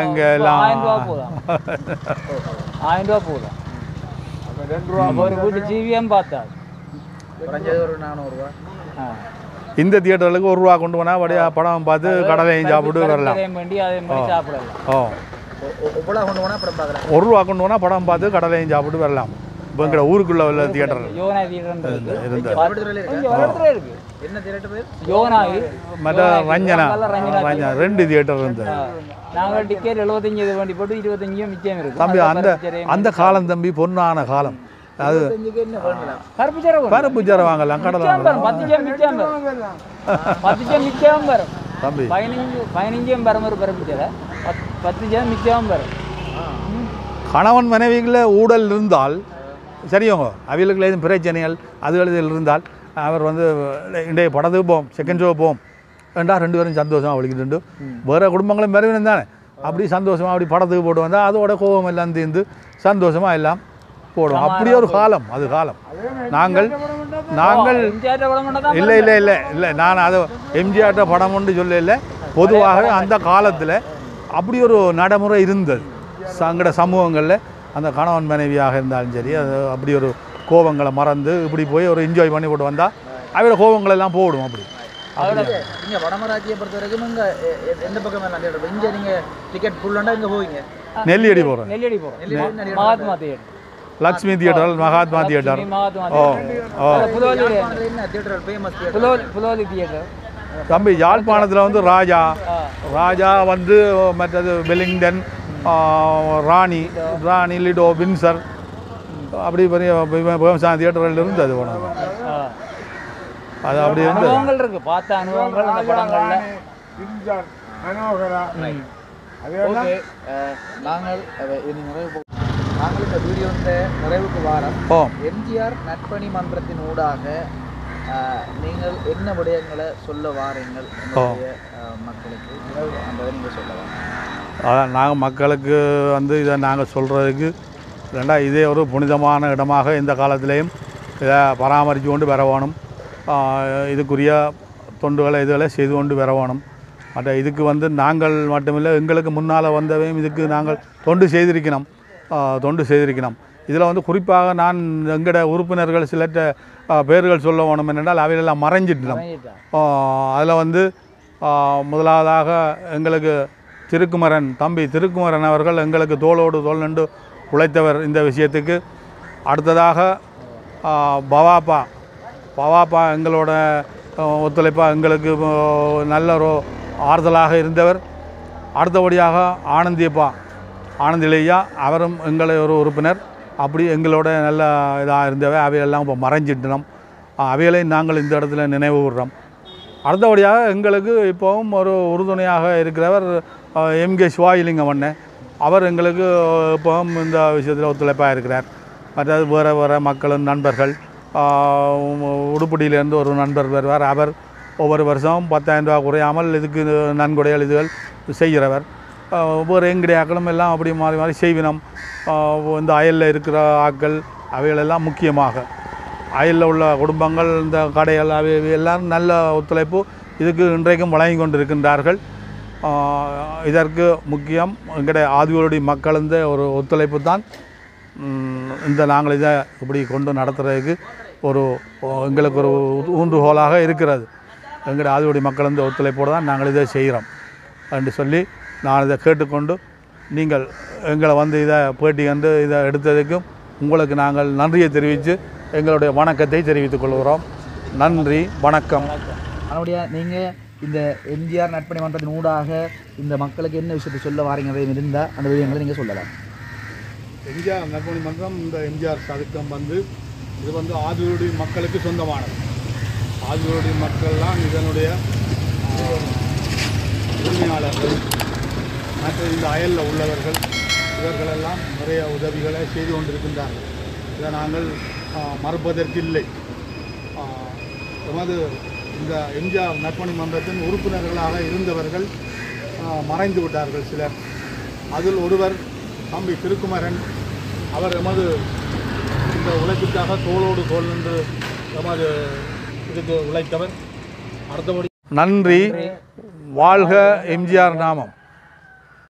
இங்கே எல்லாம் 1000 ரூபா போதும். ஒரு வீட்டு ஜிவிஎம் பார்த்தா குறைஞ்சது ஒரு 400 ரூபா. இந்த தியேட்டர்களுக்கு 1 ரூபா கொண்டு போனால் அப்படியே படம் பார்த்து கடலையும் சாப்பிட்டு வரலாம். எவ்வளோ கொண்டு போனால் படம் பார்க்கலாம்? 1 ரூபா கொண்டு போனால் படம் பார்த்து கடலையும் சாப்பிட்டு வரலாம். இப்போ எங்கட ஊருக்குள்ள உள்ள தியேட்டர் மற்ற ரஞ்சனா 2 தியேட்டர் இருந்தது. நாங்கள் டிக்கெட் 75 வண்டி போட்டு 25 மிச்சம் இருக்கு தம்பி. அந்த காலம் தம்பி பொன்னான காலம். அது பருப்பு ஜர வாங்கலாம் கடலாம் தம்பி. 15 வரும் ஒரு பருப்பு ஜர 10 மிச்சம் வரும். கணவன் மனைவிகளில் ஊழல் இருந்தால் சரியோங்க, அவைகளுக்கு எதுவும் பிரச்சனைகள் அதுகள் இதில் இருந்தால் அவர் வந்து இன்றைய படத்துக்கு போவோம், செகண்ட் ஷோ போவோம் ரெண்டா 2 பேரும் சந்தோஷமாக வலிக்கிட்டு வேறு குடும்பங்களும் மறைவினம் தானே. அப்படி சந்தோஷமாக அப்படி படத்துக்கு போட்டு வந்தால் அதோட கோபம் எல்லாம் தீர்ந்து சந்தோஷமாக எல்லாம் போடுவோம். அப்படி ஒரு காலம் அது காலம். நாங்கள் இல்லை நான் அதை எம்ஜிஆர்ட்ட படம் ஒன்று சொல்லல. பொதுவாகவே அந்த காலத்தில் அப்படி ஒரு நடைமுறை இருந்தது சங்கட சமூகங்களில். அந்த கணவன் மனைவியாக இருந்தாலும் சரி, அது அப்படி ஒரு கோபங்களை மறந்து இப்படி போய் ஒரு என்ஜாய் பண்ணி போட்டு வந்தால் அவரோட கோபங்கள் எல்லாம் போடும். அப்படி நீங்கள் வடமராட்சியை பொறுத்த வரைக்கும் இங்கே எந்த பக்கம் வேணாம் இங்கே நீங்கள் டிக்கெட் ஃபுல்லாண்டா இங்கே போவீங்க. நெல்லியடி போகிறோம், Mahatma theatre, Lakshmi theatre, Mahatma theatre. தம்பி யாழ்ப்பாணத்தில் வந்து ராஜா வந்து மற்றது வெலிங்டன், ராணி லிடோ, வின்சர் அப்படி பெரிய தியேட்டர்கள் இருந்து அது போனோம். அது அப்படி அனுபவங்கள் இருக்கு, பார்த்த அனுபவங்கள் அந்த படங்கள்ல. நாங்கள் இந்த வீடியோ நிறைவுக்கு வாரம் எம்ஜிஆர் நற்பணி மன்றத்தின் ஊடாக நீங்கள் என்ன விடயங்களை சொல்ல வாரீங்கள் மக்களுக்கு? அந்த நீங்கள் சொல்ல வாங்க. அதான் நாங்கள் மக்களுக்கு வந்து இதை நாங்கள் சொல்கிறதுக்கு இதே ஒரு புனிதமான இடமாக இந்த காலத்திலையும் இதை பராமரித்து கொண்டு வரவேணும். இதுக்குரிய தொண்டுகளை இதுகளை செய்து கொண்டு வரவேணும். மற்ற இதுக்கு வந்து நாங்கள் மட்டுமில்லை, எங்களுக்கு முன்னால் வந்தவையும் இதுக்கு நாங்கள் தொண்டு செய்திருக்கணும். இதில் வந்து குறிப்பாக நான் எங்களோட உறுப்பினர்கள் சிலற்ற பேர்கள் சொல்ல வேணும் என்னென்றால் அவையெல்லாம் மறைஞ்சிட்டோம். அதில் வந்து முதலாவதாக எங்களுக்கு தம்பி திருக்குமரன் அவர்கள் எங்களுக்கு தோளோடு தோள் நின்று உழைத்தவர் இந்த விஷயத்துக்கு. அடுத்ததாக பவாப்பா எங்களோட ஒத்துழைப்பாக எங்களுக்கு நல்ல ஒரு ஆறுதலாக இருந்தவர். அடுத்தபடியாக ஆனந்திலையா அவரும் எங்களை ஒரு உறுப்பினர். அப்படி எங்களோட நல்ல இதாக இருந்தவை. அவையெல்லாம் இப்போ மறைஞ்சிட்டோம். அவைகளை நாங்கள் இந்த இடத்துல நினைவு கூறுறோம். அடுத்தபடியாக எங்களுக்கு இப்போவும் ஒரு உறுதுணையாக இருக்கிறவர் எம்கே சிவாயிலிங்கம் அண்ணன். அவர் எங்களுக்கு இப்போவும் இந்த விஷயத்தில் ஒத்துழைப்பாக இருக்கிறார். மற்றது வேறு மக்களும் நண்பர்கள், உடுப்படியிலேருந்து ஒரு நண்பர் வருவார். அவர் ஒவ்வொரு வருஷமும் 10,000 ரூபா குறையாமல் இதுக்கு நன்கொடைகள் இதுகள் செய்கிறவர். ஒவ்வொரு எங்கடையாக்களும் எல்லாம் அப்படி மாறி செய்வினம். இந்த அயலில் இருக்கிற ஆக்கள் அவைகளெல்லாம் முக்கியமாக அயலில் உள்ள குடும்பங்கள், இந்த கடைகள் அவை எல்லோரும் நல்ல ஒத்துழைப்பு இதுக்கு இன்றைக்கும் வழங்கி கொண்டிருக்கின்றார்கள். இதற்கு முக்கியம் எங்களுடைய ஆதிகளுடைய மக்கள் இந்த ஒரு ஒத்துழைப்பு தான் இந்த நாங்கள் இதை இப்படி கொண்டு நடத்துகிறதுக்கு எங்களுக்கு ஒரு ஊன்றுகோலாக இருக்கிறது. எங்களுடைய ஆதிகளுடைய மக்கள் இந்த ஒத்துழைப்போடு தான் நாங்கள் இதை செய்கிறோம் என்று சொல்லி நான் இதை கேட்டுக்கொண்டு நீங்கள் எங்களை வந்து இதை பேட்டி கண்டு இதை எடுத்ததுக்கும் உங்களுக்கு நாங்கள் நன்றியை தெரிவித்து எங்களுடைய வணக்கத்தை தெரிவித்துக் கொள்கிறோம். நன்றி, வணக்கம். அதனுடைய நீங்கள் இந்த எம்ஜிஆர் நற்பணி மன்றத்தின் ஊடாக இந்த மக்களுக்கு என்ன விஷயத்தை சொல்ல வாரீங்க இருந்தால் அந்த விஷயங்களை நீங்கள் சொல்லலாம். எம்ஜிஆர் நற்பணி மன்றம் இந்த எம்ஜிஆர் சதுக்கம் வந்து இது வந்து ஆதியோடி மக்களுக்கு சொந்தமானது. ஆதியோடி மக்கள்லாம் இதனுடைய உரிமையாளர்கள். மற்ற இந்த அயலில் உள்ளவர்கள் இவர்களெல்லாம் நிறைய உதவிகளை செய்து கொண்டிருக்கின்றார்கள். இதை நாங்கள் மறுப்பதற்கில்லை. எமது இந்த எம்ஜிஆர் நற்பணி மன்றத்தின் உறுப்பினர்களாக இருந்தவர்கள் மறைந்து விட்டார்கள் சிலர். அதில் ஒருவர் தம்பி திருக்குமரன். அவர் எமது இந்த உழைப்புக்காக தோளோடு தோல் நின்று எமது இதுக்கு உழைத்தவர். அடுத்தபடி நன்றி. வாழ்க எம்ஜிஆர் நாமம்.